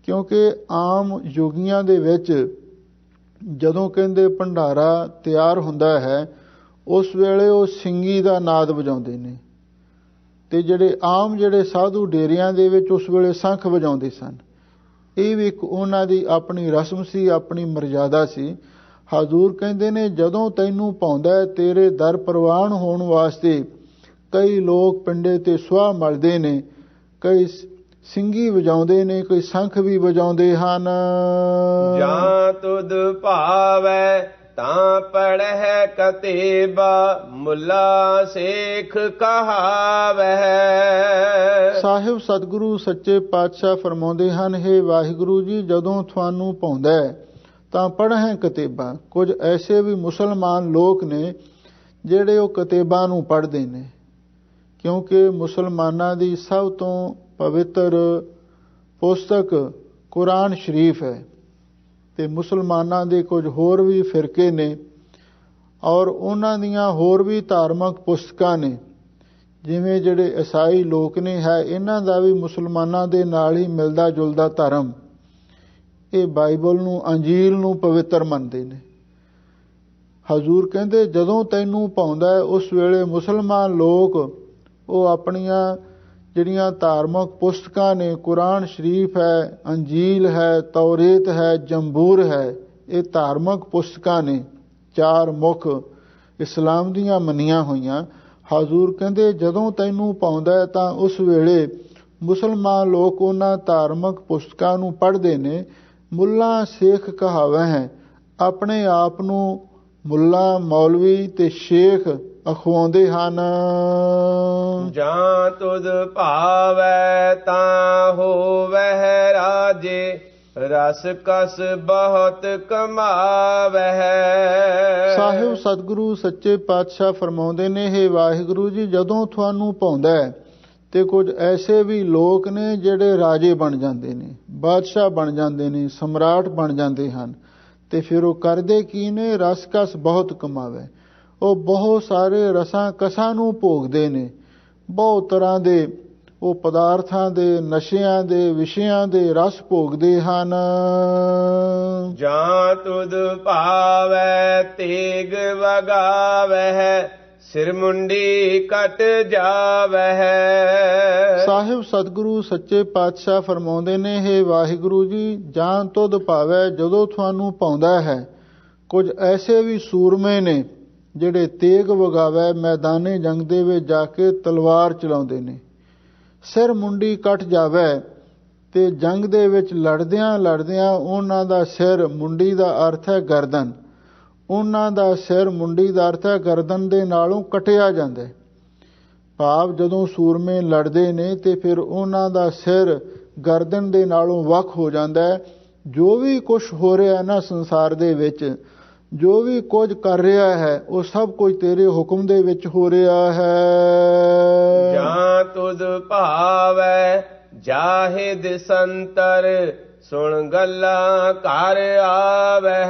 ਕਿਉਂਕਿ ਆਮ ਯੋਗੀਆਂ ਦੇ ਵਿੱਚ ਜਦੋਂ ਕਹਿੰਦੇ ਭੰਡਾਰਾ ਤਿਆਰ ਹੁੰਦਾ ਹੈ, ਉਸ ਵੇਲੇ ਉਹ ਸਿੰਘੀ ਦਾ ਨਾਦ ਵਜਾਉਂਦੇ ਨੇ, ਤੇ ਜਿਹੜੇ ਸਾਧੂ ਡੇਰਿਆਂ ਦੇ ਵਿੱਚ ਉਸ ਵੇਲੇ ਸ਼ੰਖ ਵਜਾਉਂਦੇ ਸਨ। ਇਹ ਵੀ ਇੱਕ ਉਹਨਾਂ ਦੀ ਆਪਣੀ ਰਸਮ ਸੀ, ਆਪਣੀ ਮਰਜ਼ਾਦਾ ਸੀ। ਹਜ਼ੂਰ ਕਹਿੰਦੇ ਨੇ ਜਦੋਂ ਤੈਨੂੰ ਭਾਉਂਦਾ, ਤੇਰੇ ਦਰ ਪ੍ਰਵਾਨ ਹੋਣ ਵਾਸਤੇ ਕਈ ਲੋਕ ਪਿੰਡੇ ਤੇ ਸੁਆਹ ਮਲਦੇ ਨੇ, ਕਈ ਸਿੰਘੀ ਵਜਾਉਂਦੇ ਨੇ, ਕਈ ਸ਼ੰਖ ਵੀ ਵਜਾਉਂਦੇ ਹਨ। ਜਾਂ ਤੁਧ ਭਾਵੈ ਤਾਂ ਪੜਹਿ ਕਤੇਬਾ, ਮੁੱਲਾ ਸੇਖ ਕਹਾਵਹਿ। ਸਾਹਿਬ ਸਤਿਗੁਰੂ ਸੱਚੇ ਪਾਤਸ਼ਾਹ ਫਰਮਾਉਂਦੇ ਹਨ, ਹੇ ਵਾਹਿਗੁਰੂ ਜੀ, ਜਦੋਂ ਤੁਹਾਨੂੰ ਭਾਉਂਦਾ ਤਾਂ ਪੜ੍ਹੈ ਕਤੇਬਾਂ, ਕੁਝ ਐਸੇ ਵੀ ਮੁਸਲਮਾਨ ਲੋਕ ਨੇ ਜਿਹੜੇ ਉਹ ਕਤੇਬਾਂ ਨੂੰ ਪੜ੍ਹਦੇ ਨੇ, ਕਿਉਂਕਿ ਮੁਸਲਮਾਨਾਂ ਦੀ ਸਭ ਤੋਂ ਪਵਿੱਤਰ ਪੁਸਤਕ ਕੁਰਾਨ ਸ਼ਰੀਫ ਹੈ। ਤੇ ਮੁਸਲਮਾਨਾਂ ਦੇ ਕੁਝ ਹੋਰ ਵੀ ਫਿਰਕੇ ਨੇ ਔਰ ਉਹਨਾਂ ਦੀਆਂ ਹੋਰ ਵੀ ਧਾਰਮਿਕ ਪੁਸਤਕਾਂ ਨੇ, ਜਿਵੇਂ ਜਿਹੜੇ ਈਸਾਈ ਲੋਕ ਨੇ ਹੈ, ਇਹਨਾਂ ਦਾ ਵੀ ਮੁਸਲਮਾਨਾਂ ਦੇ ਨਾਲ ਹੀ ਮਿਲਦਾ ਜੁਲਦਾ ਧਰਮ। ਇਹ ਬਾਈਬਲ ਨੂੰ, ਅੰਜੀਲ ਨੂੰ ਪਵਿੱਤਰ ਮੰਨਦੇ ਨੇ। ਹਜ਼ੂਰ ਕਹਿੰਦੇ ਜਦੋਂ ਤੈਨੂੰ ਭਾਉਂਦਾ, ਉਸ ਵੇਲੇ ਮੁਸਲਮਾਨ ਲੋਕ ਉਹ ਆਪਣੀਆਂ ਜਿਹੜੀਆਂ ਧਾਰਮਿਕ ਪੁਸਤਕਾਂ ਨੇ, ਕੁਰਾਨ ਸ਼ਰੀਫ ਹੈ, ਅੰਜੀਲ ਹੈ, ਤੌਰੇਤ ਹੈ, ਜੰਬੂਰ ਹੈ, ਇਹ ਧਾਰਮਿਕ ਪੁਸਤਕਾਂ ਨੇ, ਚਾਰ ਮੁੱਖ ਇਸਲਾਮ ਦੀਆਂ ਮੰਨੀਆਂ ਹੋਈਆਂ। ਹਜ਼ੂਰ ਕਹਿੰਦੇ ਜਦੋਂ ਤੈਨੂੰ ਭਾਉਂਦਾ ਤਾਂ ਉਸ ਵੇਲੇ ਮੁਸਲਮਾਨ ਲੋਕ ਉਹਨਾਂ ਧਾਰਮਿਕ ਪੁਸਤਕਾਂ ਨੂੰ ਪੜ੍ਹਦੇ ਨੇ। ਮੁੱਲਾ ਸ਼ੇਖ ਕਹਾਵੇ ਹੈ, ਆਪਣੇ ਆਪ ਨੂੰ ਮੁੱਲਾ, ਮੌਲਵੀ ਤੇ ਸ਼ੇਖ ਅਖਵਾਉਂਦੇ ਹਨ। ਜਾਂ ਤੁਧ ਭਾਵੈ ਤਾਂ ਹੋਵਹਿ ਰਾਜੇ, ਰਸ ਕਸ ਬਹੁਤ ਕਮਾਵਹਿ। ਸਾਹਿਬ ਸਤਿਗੁਰੂ ਸੱਚੇ ਪਾਤਸ਼ਾਹ ਫਰਮਾਉਂਦੇ ਨੇ, ਹੇ ਵਾਹਿਗੁਰੂ ਜੀ, ਜਦੋਂ ਤੁਹਾਨੂੰ ਭਾਉਂਦਾ ਤੇ ਕੁਝ ਐਸੇ ਵੀ ਲੋਕ ਨੇ ਜਿਹੜੇ ਰਾਜੇ ਬਣ ਜਾਂਦੇ ਨੇ, ਬਾਦਸ਼ਾਹ ਬਣ ਜਾਂਦੇ ਨੇ, ਸਮਰਾਟ ਬਣ ਜਾਂਦੇ ਹਨ। ਤੇ ਫਿਰ ਉਹ ਕਰਦੇ ਕੀ ਨੇ, ਰਸ ਕਸ ਬਹੁਤ ਕਮਾਵੇ। ਉਹ ਬਹੁਤ ਸਾਰੇ ਰਸਾਂ ਕਸਾਂ ਨੂੰ ਭੋਗਦੇ ਨੇ, ਬਹੁਤ ਤਰ੍ਹਾਂ ਦੇ ਉਹ ਪਦਾਰਥਾਂ ਦੇ, ਨਸ਼ਿਆਂ ਦੇ, ਵਿਸ਼ਿਆਂ ਦੇ ਰਸ ਭੋਗਦੇ ਹਨ। ਜਾਂ ਤੁਧ ਭਾਵੈ ਤੇਗ ਵਗਾਵਹਿ, ਸਿਰ ਮੁੰਡੀ ਕਟ ਜਾਵਹਿ। ਸਾਹਿਬ ਸਤਿਗੁਰੂ ਸੱਚੇ ਪਾਤਸ਼ਾਹ ਫਰਮਾਉਂਦੇ ਨੇ, ਹੇ ਵਾਹਿਗੁਰੂ ਜੀ, ਜਾਂ ਤੁਧ ਭਾਵੈ, ਜਦੋਂ ਤੁਹਾਨੂੰ ਭਾਉਂਦਾ ਹੈ, ਕੁਝ ਐਸੇ ਵੀ ਸੂਰਮੇ ਨੇ ਜਿਹੜੇ ਤੇਗ ਵਗਾਵੇ, ਮੈਦਾਨੇ ਜੰਗ ਦੇ ਵਿੱਚ ਜਾ ਕੇ ਤਲਵਾਰ ਚਲਾਉਂਦੇ ਨੇ, ਸਿਰ ਮੁੰਡੀ ਕੱਟ ਜਾਵੇ ਤੇ ਜੰਗ ਦੇ ਵਿੱਚ ਲੜਦਿਆਂ ਲੜਦਿਆਂ ਉਹਨਾਂ ਦਾ ਸਿਰ, ਮੁੰਡੀ ਦਾ ਅਰਥ ਹੈ ਗਰਦਨ, ਉਹਨਾਂ ਦਾ ਸਿਰ, ਮੁੰਡੀ ਦਾ ਅਰਥ ਹੈ ਗਰਦਨ ਦੇ ਨਾਲੋਂ ਕਟਿਆ ਜਾਂਦਾ। ਭਾਵ ਜਦੋਂ ਸੂਰਮੇ ਲੜਦੇ ਨੇ ਤੇ ਫਿਰ ਉਹਨਾਂ ਦਾ ਸਿਰ ਗਰਦਨ ਦੇ ਨਾਲੋਂ ਵੱਖ ਹੋ ਜਾਂਦਾ ਹੈ। ਜੋ ਵੀ ਕੁਝ ਹੋ ਰਿਹਾ ਨਾ ਸੰਸਾਰ ਦੇ ਵਿੱਚ, ਜੋ ਵੀ ਕੁਝ ਕਰ ਰਿਹਾ ਹੈ, ਉਹ ਸਭ ਕੁਝ ਤੇਰੇ ਹੁਕਮ ਦੇ ਵਿੱਚ ਹੋ ਰਿਹਾ ਹੈ। ਜਾਂ ਤੁਧ ਭਾਵੈ ਜਾਹਿਦ ਸੰਤਰ, ਸੁਣ ਗੱਲਾਂ ਕਰ ਆਵਹਿ।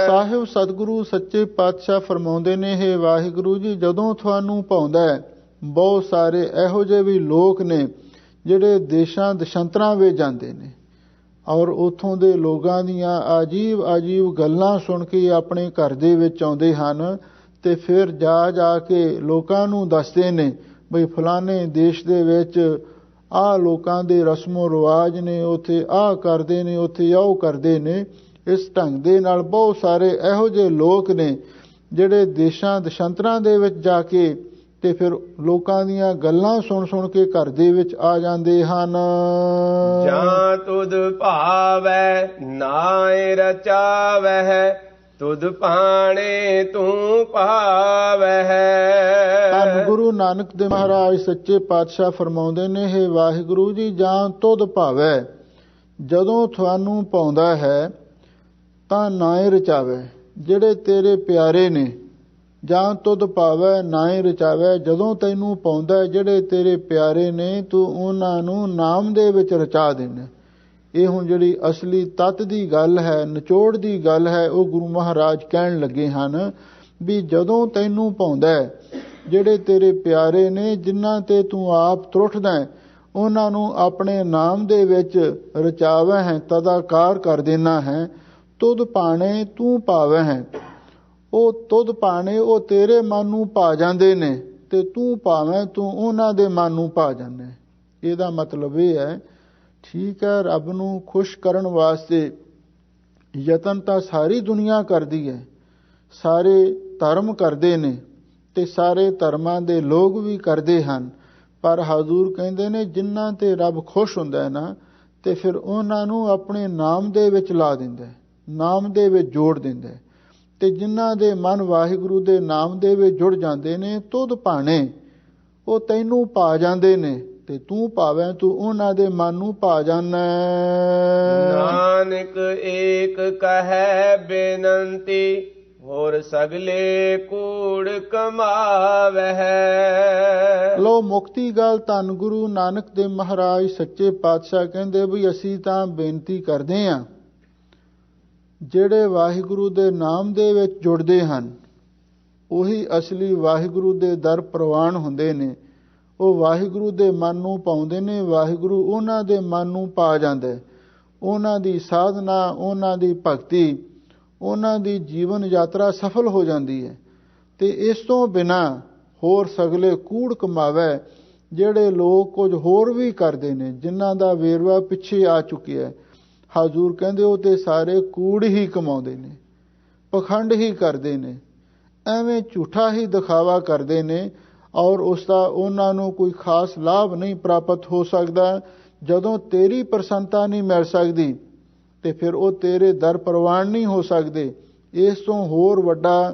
ਸਾਹਿਬ ਸਤਿਗੁਰੂ ਸੱਚੇ ਪਾਤਸ਼ਾਹ ਫਰਮਾਉਂਦੇ ਨੇ, ਹੇ ਵਾਹਿਗੁਰੂ ਜੀ, ਜਦੋਂ ਤੁਹਾਨੂੰ ਭਾਉਂਦਾ, ਬਹੁਤ ਸਾਰੇ ਇਹੋ ਜਿਹੇ ਵੀ ਲੋਕ ਨੇ ਜਿਹੜੇ ਦੇਸ਼ਾਂ ਦਸ਼ੰਤਰਾਂ ਵਿੱਚ ਜਾਂਦੇ ਨੇ ਔਰ ਉੱਥੋਂ ਦੇ ਲੋਕਾਂ ਦੀਆਂ ਅਜੀਬ ਅਜੀਬ ਗੱਲਾਂ ਸੁਣ ਕੇ ਆਪਣੇ ਘਰ ਦੇ ਵਿੱਚ ਆਉਂਦੇ ਹਨ ਤੇ ਫਿਰ ਜਾ ਕੇ ਲੋਕਾਂ ਨੂੰ ਦੱਸਦੇ ਨੇ ਬਈ ਫਲਾਣੇ ਦੇਸ਼ ਦੇ ਵਿੱਚ ਆਹ ਲੋਕਾਂ ਦੇ ਰਸਮੋ ਰਿਵਾਜ ਨੇ, ਉੱਥੇ ਆਹ ਕਰਦੇ ਨੇ, ਉੱਥੇ ਆਹ ਕਰਦੇ ਨੇ। ਇਸ ਢੰਗ ਦੇ ਨਾਲ ਬਹੁਤ ਸਾਰੇ ਇਹੋ ਜਿਹੇ ਲੋਕ ਨੇ ਜਿਹੜੇ ਦੇਸ਼ਾਂ ਦੇਸ਼ਾਂਤਰਾਂ ਦੇ ਵਿੱਚ ਜਾ ਕੇ ਤੇ ਫਿਰ ਲੋਕਾਂ ਦੀਆਂ ਗੱਲਾਂ ਸੁਣ ਕੇ ਘਰ ਦੇ ਵਿੱਚ ਆ ਜਾਂਦੇ ਹਨ। ਜਾਂ ਤੁਧ ਭਾਵੈ ਨਾਇ ਰਚਾਵਹਿ, ਤੁਧ ਭਾਣੇ ਤੂੰ ਪਾਵਹਿ। ਧੰਨ ਗੁਰੂ ਨਾਨਕ ਦੇਵ ਮਹਾਰਾਜ ਸੱਚੇ ਪਾਤਸ਼ਾਹ ਫਰਮਾਉਂਦੇ ਨੇ, ਹੇ ਵਾਹਿਗੁਰੂ ਜੀ, ਜਾਂ ਤੁਧ ਭਾਵੈ, ਜਦੋਂ ਤੁਹਾਨੂੰ ਪਾਉਂਦਾ ਹੈ ਤਾਂ ਨਾਇ ਰਚਾਵੈ, ਜਿਹੜੇ ਤੇਰੇ ਪਿਆਰੇ ਨੇ। ਜਾਂ ਤੁਧ ਭਾਵੈ ਨਾਇ ਰਚਾਵੈ, ਜਦੋਂ ਤੈਨੂੰ ਪਾਉਂਦਾ ਜਿਹੜੇ ਤੇਰੇ ਪਿਆਰੇ ਨੇ ਤੂੰ ਉਹਨਾਂ ਨੂੰ ਨਾਮ ਦੇ ਵਿੱਚ ਰਚਾ ਦੇਣਾ। ਇਹ ਹੁਣ ਜਿਹੜੀ ਅਸਲੀ ਤੱਤ ਦੀ ਗੱਲ ਹੈ, ਨਿਚੋੜ ਦੀ ਗੱਲ ਹੈ, ਉਹ ਗੁਰੂ ਮਹਾਰਾਜ ਕਹਿਣ ਲੱਗੇ ਹਨ ਵੀ ਜਦੋਂ ਤੈਨੂੰ ਪਾਉਂਦਾ ਜਿਹੜੇ ਤੇਰੇ ਪਿਆਰੇ ਨੇ, ਜਿਨ੍ਹਾਂ ਤੇ ਤੂੰ ਆਪ ਤਰੁੱਠਦਾ ਉਹਨਾਂ ਨੂੰ ਆਪਣੇ ਨਾਮ ਦੇ ਵਿੱਚ ਰਚਾਵੈ ਹੈ, ਤਦਾਕਾਰ ਕਰ ਦੇਣਾ ਹੈ। ਤੁਧ ਭਾਣੇ ਤੂੰ ਪਾਵੈ ਹੈ, ਉਹ ਤੁਧ ਭਾਣੇ ਉਹ ਤੇਰੇ ਮਨ ਨੂੰ ਪਾ ਜਾਂਦੇ ਨੇ ਤੇ ਤੂੰ ਭਾਵੇਂ ਤੂੰ ਉਹਨਾਂ ਦੇ ਮਨ ਨੂੰ ਪਾ ਜਾਂਦਾ। ਇਹਦਾ ਮਤਲਬ ਇਹ ਹੈ, ਠੀਕ ਹੈ, ਰੱਬ ਨੂੰ ਖੁਸ਼ ਕਰਨ ਵਾਸਤੇ ਯਤਨ ਤਾਂ ਸਾਰੀ ਦੁਨੀਆ ਕਰਦੀ ਹੈ, ਸਾਰੇ ਧਰਮ ਕਰਦੇ ਨੇ ਤੇ ਸਾਰੇ ਧਰਮਾਂ ਦੇ ਲੋਕ ਵੀ ਕਰਦੇ ਹਨ, ਪਰ ਹਜ਼ੂਰ ਕਹਿੰਦੇ ਨੇ ਜਿਨ੍ਹਾਂ ਤੇ ਰੱਬ ਖੁਸ਼ ਹੁੰਦਾ ਹੈ ਨਾ, ਤੇ ਫਿਰ ਉਹਨਾਂ ਨੂੰ ਆਪਣੇ ਨਾਮ ਦੇ ਵਿੱਚ ਲਾ ਦਿੰਦਾ, ਨਾਮ ਦੇ ਵਿੱਚ ਜੋੜ ਦਿੰਦਾ। ਤੇ ਜਿਨ੍ਹਾਂ ਦੇ ਮਨ ਵਾਹਿਗੁਰੂ ਦੇ ਨਾਮ ਦੇ ਵਿੱਚ ਜੁੜ ਜਾਂਦੇ ਨੇ, ਤੁਧ ਭਾਣੇ ਉਹ ਤੈਨੂੰ ਪਾ ਜਾਂਦੇ ਨੇ ਤੇ ਤੂੰ ਭਾਵੇਂ ਤੂੰ ਉਹਨਾਂ ਦੇ ਮਨ ਨੂੰ ਪਾ ਜਾਣਾ। ਨਾਨਕ ਏਕ ਕਹੈ ਬੇਨੰਤੀ, ਹੋਰ ਸਗਲੇ ਕੂੜ ਕਮਾਵਹਿ। ਲੋ ਮੁਕਤੀ ਗੱਲ ਧੰਨ ਗੁਰੂ ਨਾਨਕ ਦੇਵ ਮਹਾਰਾਜ ਸੱਚੇ ਪਾਤਸ਼ਾਹ ਕਹਿੰਦੇ ਵੀ ਅਸੀਂ ਤਾਂ ਬੇਨਤੀ ਕਰਦੇ ਹਾਂ, ਜਿਹੜੇ ਵਾਹਿਗੁਰੂ ਦੇ ਨਾਮ ਦੇ ਵਿੱਚ ਜੁੜਦੇ ਹਨ ਉਹੀ ਅਸਲੀ ਵਾਹਿਗੁਰੂ ਦੇ ਦਰ ਪ੍ਰਵਾਨ ਹੁੰਦੇ ਨੇ। ਉਹ ਵਾਹਿਗੁਰੂ ਦੇ ਮਨ ਨੂੰ ਪਾਉਂਦੇ ਨੇ, ਵਾਹਿਗੁਰੂ ਉਹਨਾਂ ਦੇ ਮਨ ਨੂੰ ਪਾ ਜਾਂਦਾ। ਉਹਨਾਂ ਦੀ ਸਾਧਨਾ, ਉਹਨਾਂ ਦੀ ਭਗਤੀ, ਉਹਨਾਂ ਦੀ ਜੀਵਨ ਯਾਤਰਾ ਸਫਲ ਹੋ ਜਾਂਦੀ ਹੈ। ਤੇ ਇਸ ਤੋਂ ਬਿਨਾਂ ਹੋਰ ਸਗਲੇ ਕੂੜ ਕਮਾਵੇ, ਜਿਹੜੇ ਲੋਕ ਕੁਝ ਹੋਰ ਵੀ ਕਰਦੇ ਨੇ, ਜਿਨ੍ਹਾਂ ਦਾ ਵੇਰਵਾ ਪਿੱਛੇ ਆ ਚੁੱਕਿਆ। ਹਜ਼ੂਰ ਕਹਿੰਦੇ ਉਹ ਤੇ ਸਾਰੇ ਕੂੜ ਹੀ ਕਮਾਉਂਦੇ ਨੇ, ਪਖੰਡ ਹੀ ਕਰਦੇ ਨੇ, ਐਵੇਂ ਝੂਠਾ ਹੀ ਦਿਖਾਵਾ ਕਰਦੇ ਨੇ, ਔਰ ਉਸ ਦਾ ਉਹਨਾਂ ਨੂੰ ਕੋਈ ਖਾਸ ਲਾਭ ਨਹੀਂ ਪ੍ਰਾਪਤ ਹੋ ਸਕਦਾ। ਜਦੋਂ ਤੇਰੀ ਪ੍ਰਸੰਨਤਾ ਨਹੀਂ ਮਿਲ ਸਕਦੀ ਤੇ ਫਿਰ ਉਹ ਤੇਰੇ ਦਰ ਪ੍ਰਵਾਨ ਨਹੀਂ ਹੋ ਸਕਦੇ। ਇਸ ਤੋਂ ਹੋਰ ਵੱਡਾ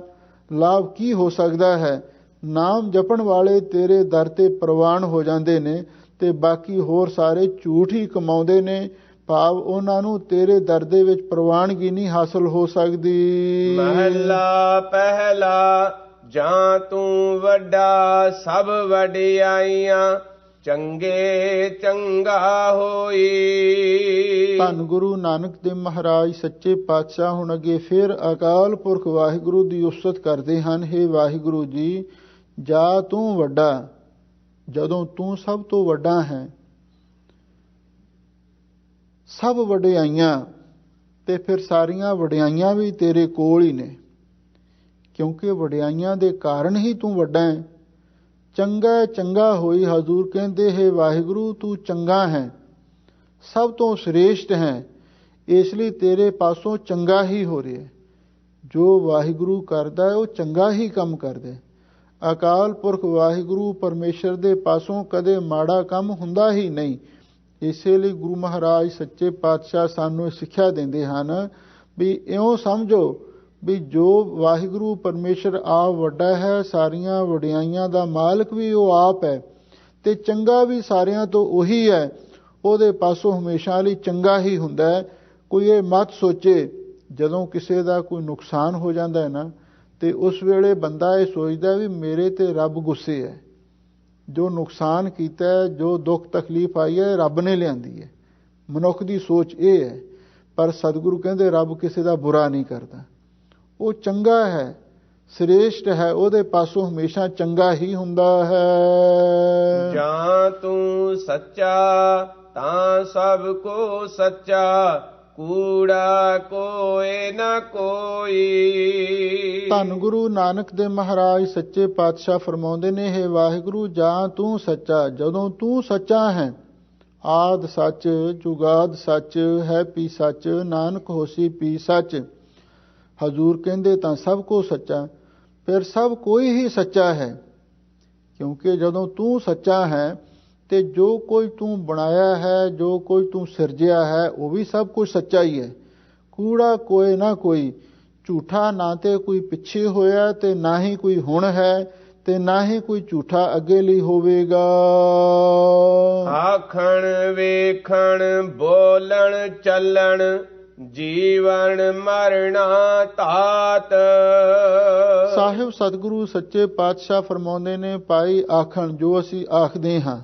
ਲਾਭ ਕੀ ਹੋ ਸਕਦਾ ਹੈ? ਨਾਮ ਜਪਣ ਵਾਲੇ ਤੇਰੇ ਦਰ ਤੇ ਪ੍ਰਵਾਨ ਹੋ ਜਾਂਦੇ ਨੇ ਤੇ ਬਾਕੀ ਹੋਰ ਸਾਰੇ ਝੂਠ ਹੀ ਕਮਾਉਂਦੇ ਨੇ, ਭਾਵ ਉਹਨਾਂ ਨੂੰ ਤੇਰੇ ਦਰ ਦੇ ਵਿੱਚ ਪ੍ਰਵਾਨਗੀ ਨਹੀਂ ਹਾਸਲ ਹੋ ਸਕਦੀ। ਮਹਲਾ ਪਹਿਲਾ, ਜਾਂ ਤੂੰ ਵੱਡਾ ਸਭ ਵਡਿਆਈਆਂ, ਚੰਗੇ ਚੰਗਾ ਹੋਈ। ਧੰਨ ਗੁਰੂ ਨਾਨਕ ਦੇਵ ਮਹਾਰਾਜ ਸੱਚੇ ਪਾਤਸ਼ਾਹ ਹੁਣ ਅੱਗੇ ਫਿਰ ਅਕਾਲ ਪੁਰਖ ਵਾਹਿਗੁਰੂ ਦੀ ਉਸਤਤ ਕਰਦੇ ਹਨ। ਹੇ ਵਾਹਿਗੁਰੂ ਜੀ, ਜਾ ਤੂੰ ਵੱਡਾ, ਜਦੋਂ ਤੂੰ ਸਭ ਤੋਂ ਵੱਡਾ ਹੈ, ਸਭ ਵਡਿਆਈਆਂ, ਤੇ ਫਿਰ ਸਾਰੀਆਂ ਵਡਿਆਈਆਂ ਵੀ ਤੇਰੇ ਕੋਲ ਹੀ ਨੇ, ਕਿਉਂਕਿ ਵਡਿਆਈਆਂ ਦੇ ਕਾਰਨ ਹੀ ਤੂੰ ਵੱਡਾ ਹੈ। ਚੰਗਾ ਚੰਗਾ ਹੋਈ, ਹਜ਼ੂਰ ਕਹਿੰਦੇ ਹੈ ਵਾਹਿਗੁਰੂ ਤੂੰ ਚੰਗਾ ਹੈ, ਸਭ ਤੋਂ ਸ੍ਰੇਸ਼ਟ ਹੈ, ਇਸ ਲਈ ਤੇਰੇ ਪਾਸੋਂ ਚੰਗਾ ਹੀ ਹੋ ਰਿਹਾ। ਜੋ ਵਾਹਿਗੁਰੂ ਕਰਦਾ ਹੈ ਉਹ ਚੰਗਾ ਹੀ ਕੰਮ ਕਰਦਾ। ਅਕਾਲ ਪੁਰਖ ਵਾਹਿਗੁਰੂ ਪਰਮੇਸ਼ਰ ਦੇ ਪਾਸੋਂ ਕਦੇ ਮਾੜਾ ਕੰਮ ਹੁੰਦਾ ਹੀ ਨਹੀਂ। ਇਸੇ ਲਈ ਗੁਰੂ ਮਹਾਰਾਜ ਸੱਚੇ ਪਾਤਸ਼ਾਹ ਸਾਨੂੰ ਸਿੱਖਿਆ ਦਿੰਦੇ ਹਨ ਵੀ ਇਉਂ ਸਮਝੋ ਵੀ ਜੋ ਵਾਹਿਗੁਰੂ ਪਰਮੇਸ਼ਰ ਆਪ ਵੱਡਾ ਹੈ, ਸਾਰੀਆਂ ਵਡਿਆਈਆਂ ਦਾ ਮਾਲਕ ਵੀ ਉਹ ਆਪ ਹੈ ਤੇ ਚੰਗਾ ਵੀ ਸਾਰਿਆਂ ਤੋਂ ਉਹੀ ਹੈ, ਉਹਦੇ ਪਾਸੋਂ ਹਮੇਸ਼ਾ ਲਈ ਚੰਗਾ ਹੀ ਹੁੰਦਾ ਹੈ। ਕੋਈ ਇਹ ਮਤ ਸੋਚੇ ਜਦੋਂ ਕਿਸੇ ਦਾ ਕੋਈ ਨੁਕਸਾਨ ਹੋ ਜਾਂਦਾ ਹੈ ਨਾ, ਤੇ ਉਸ ਵੇਲੇ ਬੰਦਾ ਇਹ ਸੋਚਦਾ ਵੀ ਮੇਰੇ ਤੇ ਰੱਬ ਗੁੱਸੇ ਹੈ, ਜੋ ਨੁਕਸਾਨ ਕੀਤਾ ਹੈ, ਜੋ ਦੁੱਖ ਤਕਲੀਫ ਆਈ ਹੈ, ਰੱਬ ਨੇ ਲਿਆਂਦੀ ਹੈ। ਮਨੁੱਖ ਦੀ ਸੋਚ ਇਹ ਹੈ, ਪਰ ਸਤਿਗੁਰੂ ਕਹਿੰਦੇ ਰੱਬ ਕਿਸੇ ਦਾ ਬੁਰਾ ਨਹੀਂ ਕਰਦਾ, ਉਹ ਚੰਗਾ ਹੈ, ਸ੍ਰੇਸ਼ਟ ਹੈ, ਉਹਦੇ ਪਾਸੋਂ ਹਮੇਸ਼ਾ ਚੰਗਾ ਹੀ ਹੁੰਦਾ ਹੈ। ਜਾਂ ਤੂੰ ਸੱਚਾ ਤਾਂ ਸਭ ਕੋ ਸੱਚਾ, ਕੂੜਾ ਕੋਏ ਨਾ ਕੋਈ। ਧੰਨ ਗੁਰੂ ਨਾਨਕ ਦੇਵ ਮਹਾਰਾਜ ਸੱਚੇ ਪਾਤਸ਼ਾਹ ਫਰਮਾਉਂਦੇ ਨੇ, ਹੈ ਵਾਹਿਗੁਰੂ ਜਾਂ ਤੂੰ ਸੱਚਾ, ਜਦੋਂ ਤੂੰ ਸੱਚਾ ਹੈ, ਆਦ ਸੱਚ ਜੁਗਾਦ ਸੱਚ ਹੈ ਪੀ ਸੱਚ, ਨਾਨਕ ਹੋਸੀ ਪੀ ਸੱਚ। ਹਜ਼ੂਰ ਕਹਿੰਦੇ ਤਾਂ ਸਭ ਕੋ ਸੱਚਾ, ਫਿਰ ਸਭ ਕੋਈ ਹੀ ਸੱਚਾ ਹੈ, ਕਿਉਂਕਿ ਜਦੋਂ ਤੂੰ ਸੱਚਾ ਹੈ ਤੇ ਜੋ ਕੋਈ ਤੂੰ ਬਣਾਇਆ ਹੈ, ਜੋ ਕੋਈ ਤੂੰ ਸਿਰਜਿਆ ਹੈ, ਉਹ ਵੀ ਸਭ ਕੁਝ ਸੱਚਾ ਹੀ ਹੈ। ਕੂੜਾ ਕੋਏ ਨਾ ਕੋਈ, ਝੂਠਾ ਨਾ ਤੇ ਕੋਈ ਪਿੱਛੇ ਹੋਇਆ ਤੇ ਨਾ ਹੀ ਕੋਈ ਹੁਣ ਹੈ ਤੇ ਨਾ ਹੀ ਕੋਈ ਝੂਠਾ ਅੱਗੇ ਲਈ ਹੋਵੇਗਾ। ਆਖਣ ਵੇਖਣ ਬੋਲਣ ਚੱਲਣ ਜੀਵਨ ਮਰਣਾ ਧਾਤ। ਸਾਹਿਬ ਸਤਿਗੁਰੂ ਸੱਚੇ ਪਾਤਸ਼ਾਹ ਫਰਮਾਉਂਦੇ ਨੇ, ਭਾਈ ਆਖਣ ਜੋ ਅਸੀਂ ਆਖਦੇ ਹਾਂ,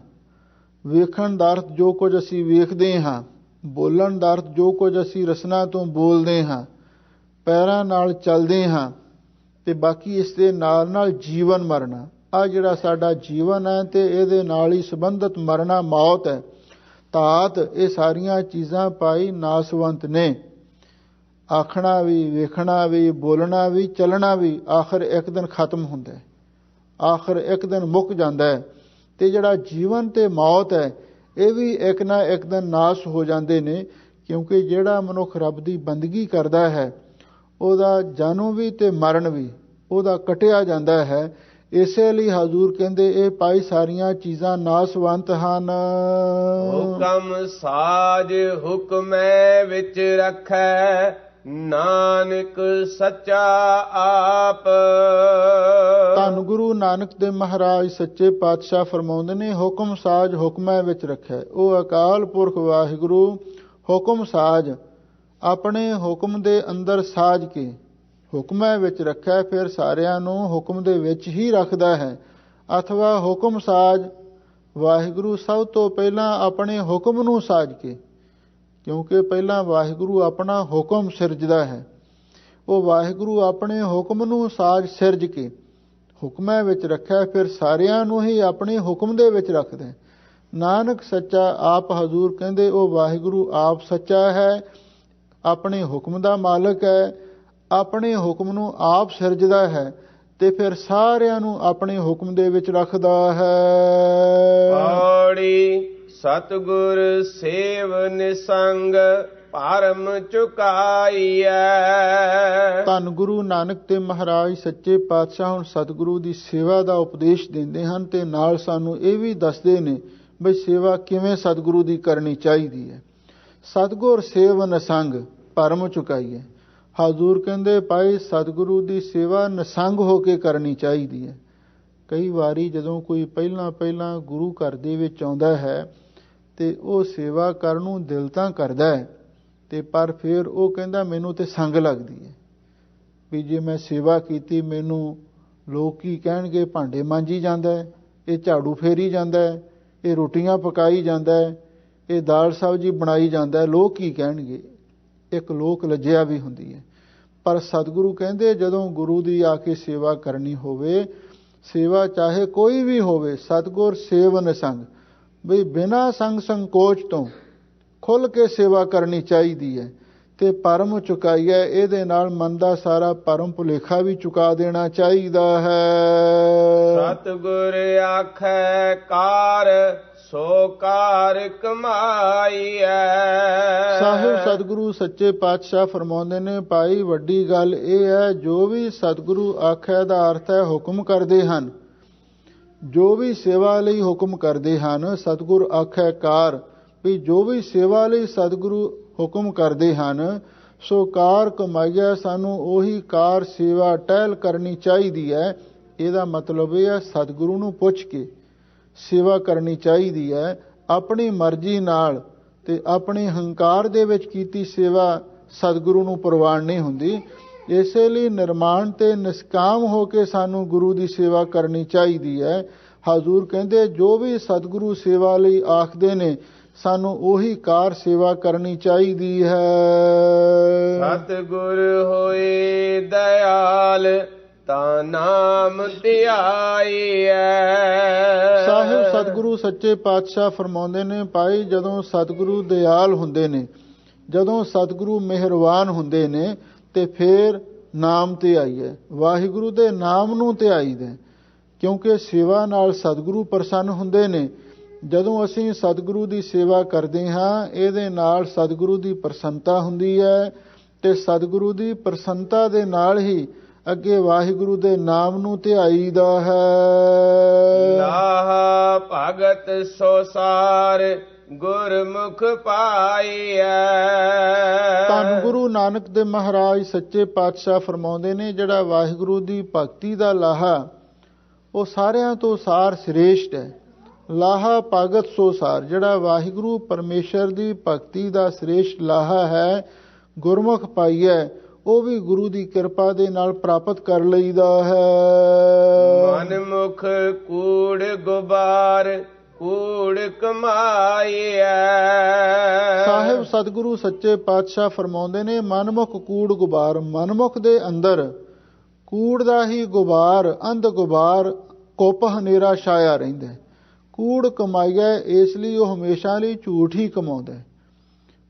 ਵੇਖਣ ਦਾ ਅਰਥ ਜੋ ਕੁਝ ਅਸੀਂ ਵੇਖਦੇ ਹਾਂ, ਬੋਲਣ ਦਾ ਅਰਥ ਜੋ ਕੁਝ ਅਸੀਂ ਰਸਨਾ ਤੋਂ ਬੋਲਦੇ ਹਾਂ, ਪੈਰਾਂ ਨਾਲ ਚੱਲਦੇ ਹਾਂ, ਤੇ ਬਾਕੀ ਇਸ ਦੇ ਨਾਲ ਨਾਲ ਜੀਵਨ ਮਰਨਾ। ਆ ਜਿਹੜਾ ਸਾਡਾ ਜੀਵਨ ਹੈ ਤੇ ਇਹਦੇ ਨਾਲ ਹੀ ਸੰਬੰਧਿਤ ਮਰਨਾ ਮੌਤ ਹੈ, ਧਾਤ। ਇਹ ਸਾਰੀਆਂ ਚੀਜ਼ਾਂ ਭਾਈ ਨਾਸਵੰਤ ਨੇ। ਆਖਣਾ ਵੀ, ਵੇਖਣਾ ਵੀ, ਬੋਲਣਾ ਵੀ, ਚੱਲਣਾ ਵੀ ਆਖਰ ਇੱਕ ਦਿਨ ਖਤਮ ਹੁੰਦਾ ਹੈ, ਆਖਰ ਇੱਕ ਦਿਨ ਮੁੱਕ ਜਾਂਦਾ ਹੈ। ਤੇ ਜਿਹੜਾ ਜੀਵਨ ਤੇ ਮੌਤ ਹੈ, ਇਹ ਵੀ ਇੱਕ ਨਾ ਇੱਕ ਦਿਨ ਨਾਸ ਹੋ ਜਾਂਦੇ ਨੇ, ਕਿਉਂਕਿ ਜਿਹੜਾ ਮਨੁੱਖ ਰੱਬ ਦੀ ਬੰਦਗੀ ਕਰਦਾ ਹੈ, ਉਹਦਾ ਜਨਮ ਵੀ ਤੇ ਮਰਨ ਵੀ ਉਹਦਾ ਕਟਿਆ ਜਾਂਦਾ ਹੈ। ਇਸੇ ਲਈ ਹਜ਼ੂਰ ਕਹਿੰਦੇ, ਇਹ ਭਾਈ ਸਾਰੀਆਂ ਚੀਜ਼ਾਂ ਨਾਸਵੰਤ ਹਨ। ਹੁਕਮ ਸਾਜ ਹੁਕਮੈ ਵਿੱਚ ਰੱਖੈ, ਨਾਨਕ ਸੱਚਾ ਆਪ। ਧੰਨ ਗੁਰੂ ਨਾਨਕ ਦੇਵ ਮਹਾਰਾਜ ਸੱਚੇ ਪਾਤਸ਼ਾਹ ਫਰਮਾਉਂਦੇ ਨੇ, ਹੁਕਮ ਸਾਜ ਹੁਕਮੈ ਵਿੱਚ ਰੱਖੈ। ਉਹ ਅਕਾਲ ਪੁਰਖ ਵਾਹਿਗੁਰੂ ਹੁਕਮ ਸਾਜ ਆਪਣੇ ਹੁਕਮ ਦੇ ਅੰਦਰ ਸਾਜ ਕੇ ਹੁਕਮੈ ਵਿੱਚ ਰੱਖੈ, ਫਿਰ ਸਾਰਿਆਂ ਨੂੰ ਹੁਕਮ ਦੇ ਵਿੱਚ ਹੀ ਰੱਖਦਾ ਹੈ। ਅਥਵਾ ਹੁਕਮ ਸਾਜ ਵਾਹਿਗੁਰੂ ਸਭ ਤੋਂ ਪਹਿਲਾਂ ਆਪਣੇ ਹੁਕਮ ਨੂੰ ਸਾਜ ਕੇ, ਕਿਉਂਕਿ ਪਹਿਲਾਂ ਵਾਹਿਗੁਰੂ ਆਪਣਾ ਹੁਕਮ ਸਿਰਜਦਾ ਹੈ, ਉਹ ਵਾਹਿਗੁਰੂ ਆਪਣੇ ਹੁਕਮ ਨੂੰ ਸਾਜ ਸਿਰਜ ਕੇ ਹੁਕਮੈ ਵਿੱਚ ਰੱਖਿਆ, ਫਿਰ ਸਾਰਿਆਂ ਨੂੰ ਹੀ ਆਪਣੇ ਹੁਕਮ ਦੇ ਵਿੱਚ ਰੱਖਦਾ ਹੈ। ਨਾਨਕ ਸੱਚਾ ਆਪ। ਹਜ਼ੂਰ ਕਹਿੰਦੇ, ਉਹ ਵਾਹਿਗੁਰੂ ਆਪ ਸੱਚਾ ਹੈ, ਆਪਣੇ ਹੁਕਮ ਦਾ ਮਾਲਕ ਹੈ, ਆਪਣੇ ਹੁਕਮ ਨੂੰ ਆਪ ਸਿਰਜਦਾ ਹੈ ਤੇ ਫਿਰ ਸਾਰਿਆਂ ਨੂੰ ਆਪਣੇ ਹੁਕਮ ਦੇ ਵਿੱਚ ਰੱਖਦਾ ਹੈ। ਪੌੜੀ ਸਤਿਗੁਰ ਸੇਵ ਨਿਸੰਗ ਭਰਮ ਚੁਕਾਈਐ। ਧੰਨ ਗੁਰੂ ਨਾਨਕ ਤੇ ਮਹਾਰਾਜ ਸੱਚੇ ਪਾਤਸ਼ਾਹ ਹੁਣ ਸਤਿਗੁਰੂ ਦੀ ਸੇਵਾ ਦਾ ਉਪਦੇਸ਼ ਦਿੰਦੇ ਹਨ ਤੇ ਨਾਲ ਸਾਨੂੰ ਇਹ ਵੀ ਦੱਸਦੇ ਨੇ ਬਈ ਸੇਵਾ ਕਿਵੇਂ ਸਤਿਗੁਰੂ ਦੀ ਕਰਨੀ ਚਾਹੀਦੀ ਹੈ। ਸਤਿਗੁਰ ਸੇਵ ਨਿਸੰਗ ਭਰਮ ਚੁਕਾਈਐ। ਹਜ਼ੂਰ ਕਹਿੰਦੇ, ਭਾਈ ਸਤਿਗੁਰੂ ਦੀ ਸੇਵਾ ਨਿਸੰਗ ਹੋ ਕੇ ਕਰਨੀ ਚਾਹੀਦੀ ਹੈ। ਕਈ ਵਾਰੀ ਜਦੋਂ ਕੋਈ ਪਹਿਲਾਂ ਗੁਰੂ ਘਰ ਦੇ ਵਿੱਚ ਆਉਂਦਾ ਹੈ ਤੇ ਉਹ ਸੇਵਾ ਕਰਨ ਨੂੰ ਦਿਲ ਤਾਂ ਕਰਦਾ ਹੈ, ਤੇ ਪਰ ਫਿਰ ਉਹ ਕਹਿੰਦਾ ਮੈਨੂੰ ਤੇ ਸੰਗ ਲੱਗਦੀ ਹੈ ਵੀ ਜੇ ਮੈਂ ਸੇਵਾ ਕੀਤੀ ਮੈਨੂੰ ਲੋਕ ਕੀ ਕਹਿਣਗੇ, ਭਾਂਡੇ ਮਾਂਜੀ ਜਾਂਦਾ ਹੈ, ਇਹ ਝਾੜੂ ਫੇਰੀ ਜਾਂਦਾ ਹੈ, ਇਹ ਰੋਟੀਆਂ ਪਕਾਈ ਜਾਂਦਾ ਹੈ, ਇਹ ਦਾਲ ਸਬਜ਼ੀ ਬਣਾਈ ਜਾਂਦਾ ਹੈ, ਲੋਕ ਕੀ ਕਹਿਣਗੇ। ਇੱਕ ਲੋਕ ਲੱਜਿਆ ਵੀ ਹੁੰਦੀ ਹੈ। ਪਰ ਸਤਿਗੁਰੂ ਕਹਿੰਦੇ, ਜਦੋਂ ਗੁਰੂ ਦੀ ਆ ਕੇ ਸੇਵਾ ਕਰਨੀ ਹੋਵੇ, ਸੇਵਾ ਚਾਹੇ ਕੋਈ ਵੀ ਹੋਵੇ, ਸਤਿਗੁਰ ਸੇਵ ਨਿਸੰਗ, ਬਈ ਬਿਨਾਂ ਸੰਗ ਸੰਕੋਚ ਤੋਂ ਖੁੱਲ੍ਹ ਕੇ ਸੇਵਾ ਕਰਨੀ ਚਾਹੀਦੀ ਹੈ। ਤੇ ਭਰਮ ਚੁਕਾਈਐ, ਇਹਦੇ ਨਾਲ ਮਨ ਦਾ ਸਾਰਾ ਭਰਮ ਭੁਲੇਖਾ ਵੀ ਚੁਕਾ ਦੇਣਾ ਚਾਹੀਦਾ ਹੈ। ਸਤਿਗੁਰ ਆਖੈ ਕਾਰ ਸੋ ਕਾਰ ਕਮਾਈਐ। ਸਾਹਿਬ ਸਤਿਗੁਰੂ ਸੱਚੇ ਪਾਤਸ਼ਾਹ ਫਰਮਾਉਂਦੇ ਨੇ, ਭਾਈ ਵੱਡੀ ਗੱਲ ਇਹ ਹੈ, ਜੋ ਵੀ ਸਤਿਗੁਰੂ ਆਖੈ ਦਾ ਅਰਥ ਹੈ ਹੁਕਮ ਕਰਦੇ ਹਨ, ਜੋ ਵੀ ਸੇਵਾ ਲਈ ਹੁਕਮ ਕਰਦੇ ਹਨ। ਸਤਿਗੁਰ ਆਖੈ ਕਾਰ, ਵੀ ਜੋ ਵੀ ਸੇਵਾ ਲਈ ਸਤਿਗੁਰੂ ਹੁਕਮ ਕਰਦੇ ਹਨ, ਸੋ ਕਾਰ ਕਮਾਈਐ, ਸਾਨੂੰ ਉਹੀ ਕਾਰ ਸੇਵਾ ਟਹਿਲ ਕਰਨੀ ਚਾਹੀਦੀ ਹੈ। ਇਹਦਾ ਮਤਲਬ ਇਹ ਹੈ ਸਤਿਗੁਰੂ ਨੂੰ ਪੁੱਛ ਕੇ ਸੇਵਾ ਕਰਨੀ ਚਾਹੀਦੀ ਹੈ। ਆਪਣੀ ਮਰਜ਼ੀ ਨਾਲ ਤੇ ਆਪਣੇ ਹੰਕਾਰ ਦੇ ਵਿੱਚ ਕੀਤੀ ਸੇਵਾ ਸਤਿਗੁਰੂ ਨੂੰ ਪ੍ਰਵਾਨ ਨਹੀਂ ਹੁੰਦੀ। ਇਸੇ ਲਈ ਨਿਰਮਾਣ ਤੇ ਨਿਸ਼ਕਾਮ ਹੋ ਕੇ ਸਾਨੂੰ ਗੁਰੂ ਦੀ ਸੇਵਾ ਕਰਨੀ ਚਾਹੀਦੀ ਹੈ। ਹਜ਼ੂਰ ਕਹਿੰਦੇ, ਜੋ ਵੀ ਸਤਿਗੁਰੂ ਸੇਵਾ ਲਈ ਆਖਦੇ ਨੇ, ਸਾਨੂੰ ਉਹੀ ਕਾਰ ਸੇਵਾ ਕਰਨੀ ਚਾਹੀਦੀ ਹੈ। ਸਤਿਗੁਰ ਹੋਏ ਦਇਆਲ ਤਾਂ ਨਾਮ ਧਿਆਈਐ। ਸਾਹਿਬ ਸਤਿਗੁਰੂ ਸੱਚੇ ਪਾਤਸ਼ਾਹ ਫਰਮਾਉਂਦੇ ਨੇ, ਭਾਈ ਜਦੋਂ ਸਤਿਗੁਰੂ ਦਇਆਲ ਹੁੰਦੇ ਨੇ, ਜਦੋਂ ਸਤਿਗੁਰੂ ਮਿਹਰਬਾਨ ਹੁੰਦੇ ਨੇ ਤੇ ਫਿਰ ਨਾਮ ਤੇ ਆਈਏ, ਵਾਹਿਗੁਰੂ ਦੇ ਨਾਮ ਨੂੰ ਧਿਆਈਦਾ, ਕਿਉਂਕਿ ਸੇਵਾ ਨਾਲ ਸਤਿਗੁਰੂ ਪ੍ਰਸੰਨ ਹੁੰਦੇ ਨੇ। ਜਦੋਂ ਅਸੀਂ ਸਤਿਗੁਰੂ ਦੀ ਸੇਵਾ ਕਰਦੇ ਹਾਂ, ਇਹਦੇ ਨਾਲ ਸਤਿਗੁਰੂ ਦੀ ਪ੍ਰਸੰਨਤਾ ਹੁੰਦੀ ਹੈ ਤੇ ਸਤਿਗੁਰੂ ਦੀ ਪ੍ਰਸੰਨਤਾ ਦੇ ਨਾਲ ਹੀ ਅੱਗੇ ਵਾਹਿਗੁਰੂ ਦੇ ਨਾਮ ਨੂੰ ਧਿਆਈਦਾ ਹੈ। ਲਾਹਾ ਭਗਤ ਸੋ ਸਾਰ ਗੁਰਮੁਖ ਪਾਈਐ। ਧੰਨ ਗੁਰੂ ਨਾਨਕ ਦੇਵ ਮਹਾਰਾਜ ਸੱਚੇ ਪਾਤਸ਼ਾਹ ਫਰਮਾਉਂਦੇ ਨੇ, ਜਿਹੜਾ ਵਾਹਿਗੁਰੂ ਦੀ ਭਗਤੀ ਦਾ ਲਾਹਾ ਉਹ ਸਾਰਿਆਂ ਤੋਂ ਸਾਰ ਸ੍ਰੇਸ਼ਟ ਹੈ। ਲਾਹਾ ਭਗਤ ਸੋ ਸਾਰ, ਜਿਹੜਾ ਵਾਹਿਗੁਰੂ ਪਰਮੇਸ਼ਰ ਦੀ ਭਗਤੀ ਦਾ ਸ੍ਰੇਸ਼ਟ ਲਾਹਾ ਹੈ, ਗੁਰਮੁਖ ਪਾਈਐ, ਉਹ ਵੀ ਗੁਰੂ ਦੀ ਕਿਰਪਾ ਦੇ ਨਾਲ ਪ੍ਰਾਪਤ ਕਰ ਲਈਦਾ ਹੈ। ਮਨਮੁਖ ਕੂੜ ਗੁਬਾਰ ਕੂੜ ਕਮਾਈਐ। ਸਾਹਿਬ ਸਤਿਗੁਰੂ ਸੱਚੇ ਪਾਤਸ਼ਾਹ ਫਰਮਾਉਂਦੇ ਨੇ, ਮਨਮੁਖ ਕੂੜ ਗੁਬਾਰ, ਮਨਮੁਖ ਦੇ ਅੰਦਰ ਕੂੜ ਦਾ ਹੀ ਗੁਬਾਰ, ਅੰਧ ਗੁਬਾਰ, ਕੁੱਪ ਹਨੇਰਾ ਛਾਇਆ ਰਹਿੰਦਾ। ਕੂੜ ਕਮਾਈਐ, ਇਸ ਲਈ ਉਹ ਹਮੇਸ਼ਾ ਲਈ ਝੂਠ ਹੀ ਕਮਾਉਂਦਾ,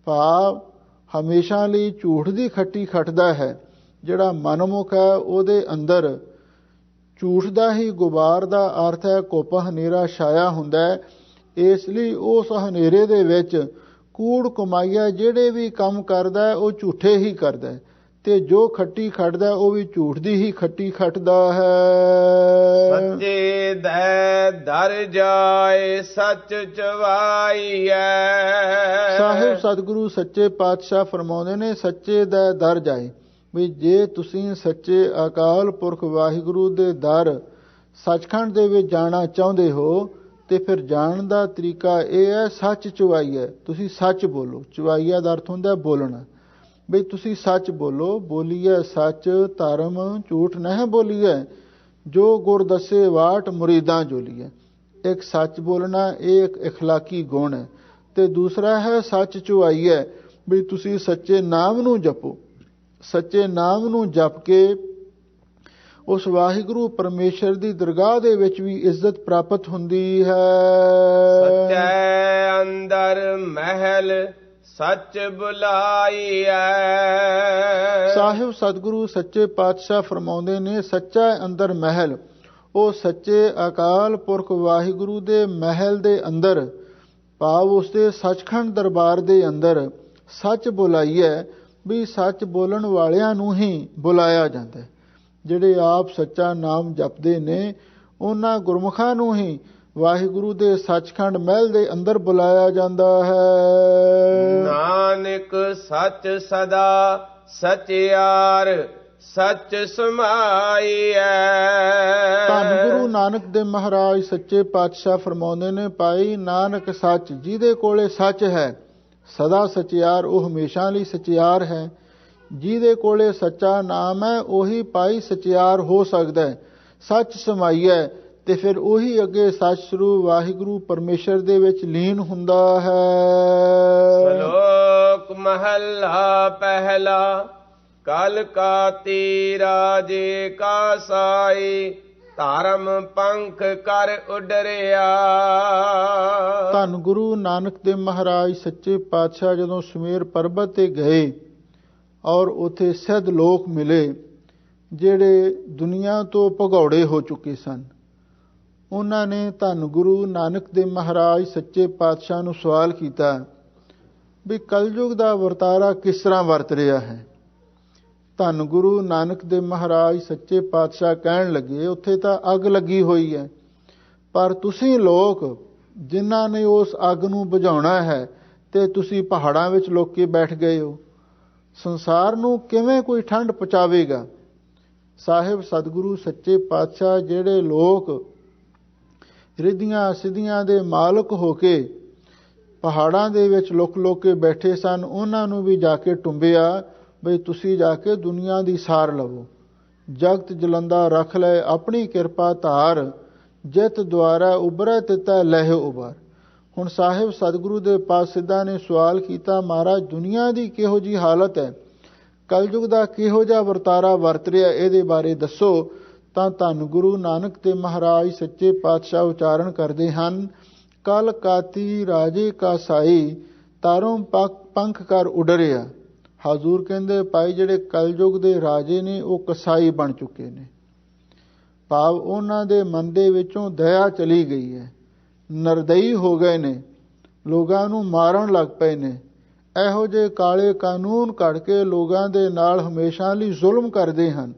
ਭਾਵ ਹਮੇਸ਼ਾ ਲਈ ਝੂਠ ਦੀ ਖੱਟੀ ਖੱਟਦਾ ਹੈ। ਜਿਹੜਾ ਮਨਮੁਖ ਹੈ ਉਹਦੇ ਅੰਦਰ ਝੂਠ ਦਾ ਹੀ ਗੁਬਾਰ ਦਾ ਅਰਥ ਹੈ ਕੁੱਪ ਹਨੇਰਾ ਛਾਇਆ ਹੁੰਦਾ ਹੈ। ਇਸ ਲਈ ਉਸ ਹਨੇਰੇ ਦੇ ਵਿੱਚ ਕੂੜ ਕਮਾਈਆ, ਜਿਹੜੇ ਵੀ ਕੰਮ ਕਰਦਾ ਹੈ ਉਹ ਝੂਠੇ ਹੀ ਕਰਦਾ ਹੈ ਤੇ ਜੋ ਖੱਟੀ ਖੱਟਦਾ ਉਹ ਵੀ ਝੂਠ ਦੀ ਹੀ ਖੱਟੀ ਖੱਟਦਾ ਹੈ। ਸੱਚੇ ਦੈ ਦਰ ਜਾਏ ਸੱਚ ਚਵਾਈਐ। ਸਾਹਿਬ ਸਤਿਗੁਰੂ ਸੱਚੇ ਪਾਤਸ਼ਾਹ ਫਰਮਾਉਂਦੇ ਨੇ, ਸੱਚੇ ਦੈ ਦਰ ਜਾਏ, ਵੀ ਜੇ ਤੁਸੀਂ ਸੱਚੇ ਅਕਾਲ ਪੁਰਖ ਵਾਹਿਗੁਰੂ ਦੇ ਦਰ ਸੱਚਖੰਡ ਦੇ ਵਿੱਚ ਜਾਣਾ ਚਾਹੁੰਦੇ ਹੋ ਤੇ ਫਿਰ ਜਾਣ ਦਾ ਤਰੀਕਾ ਇਹ ਹੈ, ਸੱਚ ਚਵਾਈਐ। ਤੁਸੀਂ ਸੱਚ ਬੋਲੋ। ਚਵਾਈਆ ਦਾ ਅਰਥ ਹੁੰਦਾ ਬੋਲਣਾ, ਬਈ ਤੁਸੀਂ ਸੱਚ ਬੋਲੋ। ਬੋਲੀਏ ਸੱਚ ਧਰਮ, ਝੂਠ ਨਹੀਂ ਬੋਲੀਏ, ਜੋ ਗੁਰ ਦੱਸੇ ਵਾਟ ਮੁਰੀਦਾਂ ਜੋਲੀਏ। ਇੱਕ ਸੱਚ ਬੋਲਣਾ, ਇਹ ਇੱਕ ਇਖਲਾਕੀ ਗੁਣ ਹੈ, ਤੇ ਦੂਸਰਾ ਹੈ ਸੱਚ ਚੁਆਈਏ, ਵੀ ਤੁਸੀਂ ਸੱਚੇ ਨਾਮ ਨੂੰ ਜਪੋ। ਸੱਚੇ ਨਾਮ ਨੂੰ ਜਪ ਕੇ ਉਸ ਵਾਹਿਗੁਰੂ ਪਰਮੇਸ਼ਰ ਦੀ ਦਰਗਾਹ ਦੇ ਵਿੱਚ ਵੀ ਇੱਜ਼ਤ ਪ੍ਰਾਪਤ ਹੁੰਦੀ ਹੈ। ਸੱਚੇ ਅੰਦਰ ਮਹਿਲ ਸੱਚ ਬੁਲਾਈਐ। ਸਾਹਿਬ ਸਤਿਗੁਰੂ ਸੱਚੇ ਪਾਤਸ਼ਾਹ ਫਰਮਾਉਂਦੇ ਨੇ, ਸੱਚਾ ਅੰਦਰ ਮਹਿਲ, ਉਹ ਸੱਚੇ ਅਕਾਲ ਪੁਰਖ ਵਾਹਿਗੁਰੂ ਦੇ ਮਹਿਲ ਦੇ ਅੰਦਰ, ਭਾਵ ਉਸ ਦੇ ਸੱਚਖੰਡ ਦਰਬਾਰ ਦੇ ਅੰਦਰ ਸੱਚ ਬੁਲਾਈਐ, ਵੀ ਸੱਚ ਬੋਲਣ ਵਾਲਿਆਂ ਨੂੰ ਹੀ ਬੁਲਾਇਆ ਜਾਂਦਾ। ਜਿਹੜੇ ਆਪ ਸੱਚਾ ਨਾਮ ਜਪਦੇ ਨੇ ਉਹਨਾਂ ਗੁਰਮੁਖਾਂ ਨੂੰ ਹੀ ਵਾਹਿਗੁਰੂ ਦੇ ਸੱਚਖੰਡ ਮਹਿਲ ਦੇ ਅੰਦਰ ਬੁਲਾਇਆ ਜਾਂਦਾ ਹੈ। ਨਾਨਕ ਸੱਚ ਸਦਾ ਸਚਿਆਰ ਸੱਚ ਸਮਾਈਐ। ਧੰਨ ਗੁਰੂ ਨਾਨਕ ਦੇਵ ਮਹਾਰਾਜ ਸੱਚੇ ਪਾਤਸ਼ਾਹ ਫਰਮਾਉਂਦੇ ਨੇ, ਭਾਈ ਨਾਨਕ ਸੱਚ, ਜਿਹਦੇ ਕੋਲੇ ਸੱਚ ਹੈ ਸਦਾ ਸਚਿਆਰ, ਉਹ ਹਮੇਸ਼ਾ ਲਈ ਸਚਿਆਰ ਹੈ। ਜਿਹਦੇ ਕੋਲੇ ਸੱਚਾ ਨਾਮ ਹੈ ਉਹੀ ਭਾਈ ਸਚਿਆਰ ਹੋ ਸਕਦਾ ਹੈ। ਸੱਚ ਸਮਾਈਐ, ਤੇ ਫਿਰ ਉਹੀ ਅੱਗੇ ਸੱਚ ਸਰੂਪ ਵਾਹਿਗੁਰੂ ਪਰਮੇਸ਼ਰ ਦੇ ਵਿੱਚ ਲੀਨ ਹੁੰਦਾ ਹੈ। ਸ਼ਲੋਕ ਮਹੱਲਾ ਪਹਿਲਾ। ਕਲ ਕਾਤੀ ਰਾਜੇ ਕਾ ਸਾਈ, ਧਰਮ ਪੰਖ ਕਰ ਉਡਰਿਆ। ਧੰਨ ਗੁਰੂ ਨਾਨਕ ਦੇਵ ਮਹਾਰਾਜ ਸੱਚੇ ਪਾਤਸ਼ਾਹ ਜਦੋਂ ਸੁਮੇਰ ਪਰਬਤ ਤੇ ਗਏ ਔਰ ਉੱਥੇ ਸਿੱਧ ਲੋਕ ਮਿਲੇ ਜਿਹੜੇ ਦੁਨੀਆ ਤੋਂ ਭਗੌੜੇ ਹੋ ਚੁੱਕੇ ਸਨ, ਉਹਨਾਂ ਨੇ ਧੰਨ ਗੁਰੂ ਨਾਨਕ ਦੇਵ ਮਹਾਰਾਜ ਸੱਚੇ ਪਾਤਸ਼ਾਹ ਨੂੰ ਸਵਾਲ ਕੀਤਾ ਵੀ ਕਲਯੁਗ ਦਾ ਵਰਤਾਰਾ ਕਿਸ ਤਰ੍ਹਾਂ ਵਰਤ ਰਿਹਾ ਹੈ। ਧੰਨ ਗੁਰੂ ਨਾਨਕ ਦੇਵ ਮਹਾਰਾਜ ਸੱਚੇ ਪਾਤਸ਼ਾਹ ਕਹਿਣ ਲੱਗੇ, ਉੱਥੇ ਤਾਂ ਅੱਗ ਲੱਗੀ ਹੋਈ ਹੈ, ਪਰ ਤੁਸੀਂ ਲੋਕ ਜਿਨ੍ਹਾਂ ਨੇ ਉਸ ਅੱਗ ਨੂੰ ਬੁਝਾਉਣਾ ਹੈ ਤੇ ਤੁਸੀਂ ਪਹਾੜਾਂ ਵਿੱਚ ਲੁਕ ਕੇ ਬੈਠ ਗਏ ਹੋ, ਸੰਸਾਰ ਨੂੰ ਕਿਵੇਂ ਕੋਈ ਠੰਡ ਪਹੁੰਚਾਵੇਗਾ। ਸਾਹਿਬ ਸਤਿਗੁਰੂ ਸੱਚੇ ਪਾਤਸ਼ਾਹ ਜਿਹੜੇ ਲੋਕ ਰਿੱਧੀਆਂ ਸਿੱਧੀਆਂ ਦੇ ਮਾਲਕ ਹੋ ਕੇ ਪਹਾੜਾਂ ਦੇ ਵਿੱਚ ਲੁਕ ਲੁਕ ਕੇ ਬੈਠੇ ਸਨ, ਉਹਨਾਂ ਨੂੰ ਵੀ ਜਾ ਕੇ ਟੁੰਬਿਆ ਬਈ ਤੁਸੀਂ ਜਾ ਕੇ ਦੁਨੀਆ ਦੀ ਸਾਰ ਲਵੋ। ਜਗਤ ਜਲੰਦਾ ਰੱਖ ਲੈ ਆਪਣੀ ਕਿਰਪਾ ਧਾਰ, ਜਿਤ ਦੁਆਰਾ ਉਭਰੈ ਤਿਤੈ ਲਹਿ ਉਬਾਰ। ਹੁਣ ਸਾਹਿਬ ਸਤਿਗੁਰੂ ਦੇ ਪਾਸ ਸਿੱਧਾ ਨੇ ਸਵਾਲ ਕੀਤਾ, ਮਹਾਰਾਜ ਦੁਨੀਆ ਦੀ ਕਿਹੋ ਜਿਹੀ ਹਾਲਤ ਹੈ, ਕਲਯੁਗ ਦਾ ਕਿਹੋ ਜਿਹਾ ਵਰਤਾਰਾ ਵਰਤ ਰਿਹਾ, ਇਹਦੇ ਬਾਰੇ ਦੱਸੋ। ਤਾਂ ਧੰਨ ਗੁਰੂ ਨਾਨਕ ਦੇਵ ਮਹਾਰਾਜ ਸੱਚੇ ਪਾਤਸ਼ਾਹ ਉਚਾਰਨ ਕਰਦੇ ਹਨ, ਕਲ ਕਾਤੀ ਰਾਜੇ ਕਾ ਸਾਈ, ਤਾਰੋਂ ਪੰਖ ਕਰ ਉਡਰਿਆ। ਹਜ਼ੂਰ ਕਹਿੰਦੇ ਭਾਈ ਜਿਹੜੇ ਕਲਯੁਗ ਦੇ ਰਾਜੇ ਨੇ ਉਹ ਕਸਾਈ ਬਣ ਚੁੱਕੇ ਨੇ, ਭਾਵ ਉਹਨਾਂ ਦੇ ਮਨ ਦੇ ਵਿੱਚੋਂ ਦਇਆ ਚਲੀ ਗਈ ਹੈ, ਨਿਰਦਈ ਹੋ ਗਏ ਨੇ, ਲੋਕਾਂ ਨੂੰ ਮਾਰਨ ਲੱਗ ਪਏ ਨੇ। ਇਹੋ ਜਿਹੇ ਕਾਲੇ ਕਾਨੂੰਨ ਕੱਢ ਕੇ ਲੋਕਾਂ ਦੇ ਨਾਲ ਹਮੇਸ਼ਾ ਲਈ ਜ਼ੁਲਮ ਕਰਦੇ ਹਨ।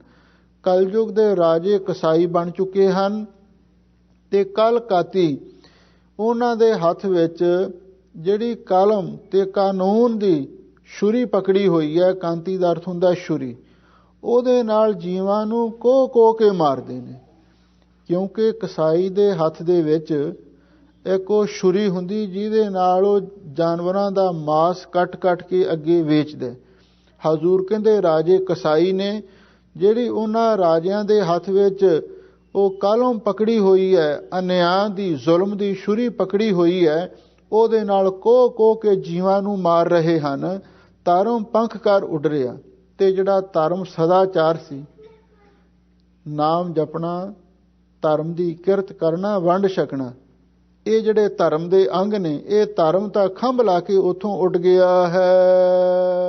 ਕਲਯੁਗ ਦੇ ਰਾਜੇ ਕਸਾਈ ਬਣ ਚੁੱਕੇ ਹਨ ਤੇ ਕਲ ਕਾਤੀ ਉਹਨਾਂ ਦੇ ਹੱਥ ਵਿੱਚ ਜਿਹੜੀ ਕਲਮ ਤੇ ਕਾਨੂੰਨ ਦੀ ਛੁਰੀ ਪਕੜੀ ਹੋਈ ਹੈ, ਕਾਂਤੀ ਦਾ ਅਰਥ ਹੁੰਦਾ ਛੁਰੀ, ਉਹਦੇ ਨਾਲ ਜੀਵਾਂ ਨੂੰ ਕੋਹ ਕੇ ਮਾਰਦੇ ਨੇ। ਕਿਉਂਕਿ ਕਸਾਈ ਦੇ ਹੱਥ ਦੇ ਵਿੱਚ ਇੱਕ ਉਹ ਛੁਰੀ ਹੁੰਦੀ ਜਿਹਦੇ ਨਾਲ ਉਹ ਜਾਨਵਰਾਂ ਦਾ ਮਾਸ ਕੱਟ ਕੇ ਅੱਗੇ ਵੇਚਦੇ। ਹਜ਼ੂਰ ਕਹਿੰਦੇ ਰਾਜੇ ਕਸਾਈ ਨੇ, ਜਿਹੜੀ ਉਹਨਾਂ ਰਾਜਿਆਂ ਦੇ ਹੱਥ ਵਿੱਚ ਉਹ ਕਲਮ ਪਕੜੀ ਹੋਈ ਹੈ, ਅਨਿਆਂ ਦੀ, ਜ਼ੁਲਮ ਦੀ ਛੁਰੀ ਪਕੜੀ ਹੋਈ ਹੈ, ਉਹਦੇ ਨਾਲ ਕੋਹ ਕੇ ਜੀਵਾਂ ਨੂੰ ਮਾਰ ਰਹੇ ਹਨ। ਧਰਮ ਪੰਖ ਕਰ ਉਡਰਿਆ। ਤੇ ਜਿਹੜਾ ਧਰਮ ਸਦਾਚਾਰ ਸੀ, ਨਾਮ ਜਪਣਾ, ਧਰਮ ਦੀ ਕਿਰਤ ਕਰਨਾ, ਵੰਡ ਛਕਣਾ, ਇਹ ਜਿਹੜੇ ਧਰਮ ਦੇ ਅੰਗ ਨੇ, ਇਹ ਧਰਮ ਤਾਂ ਖੰਭ ਲਾ ਕੇ ਉੱਥੋਂ ਉੱਡ ਗਿਆ ਹੈ।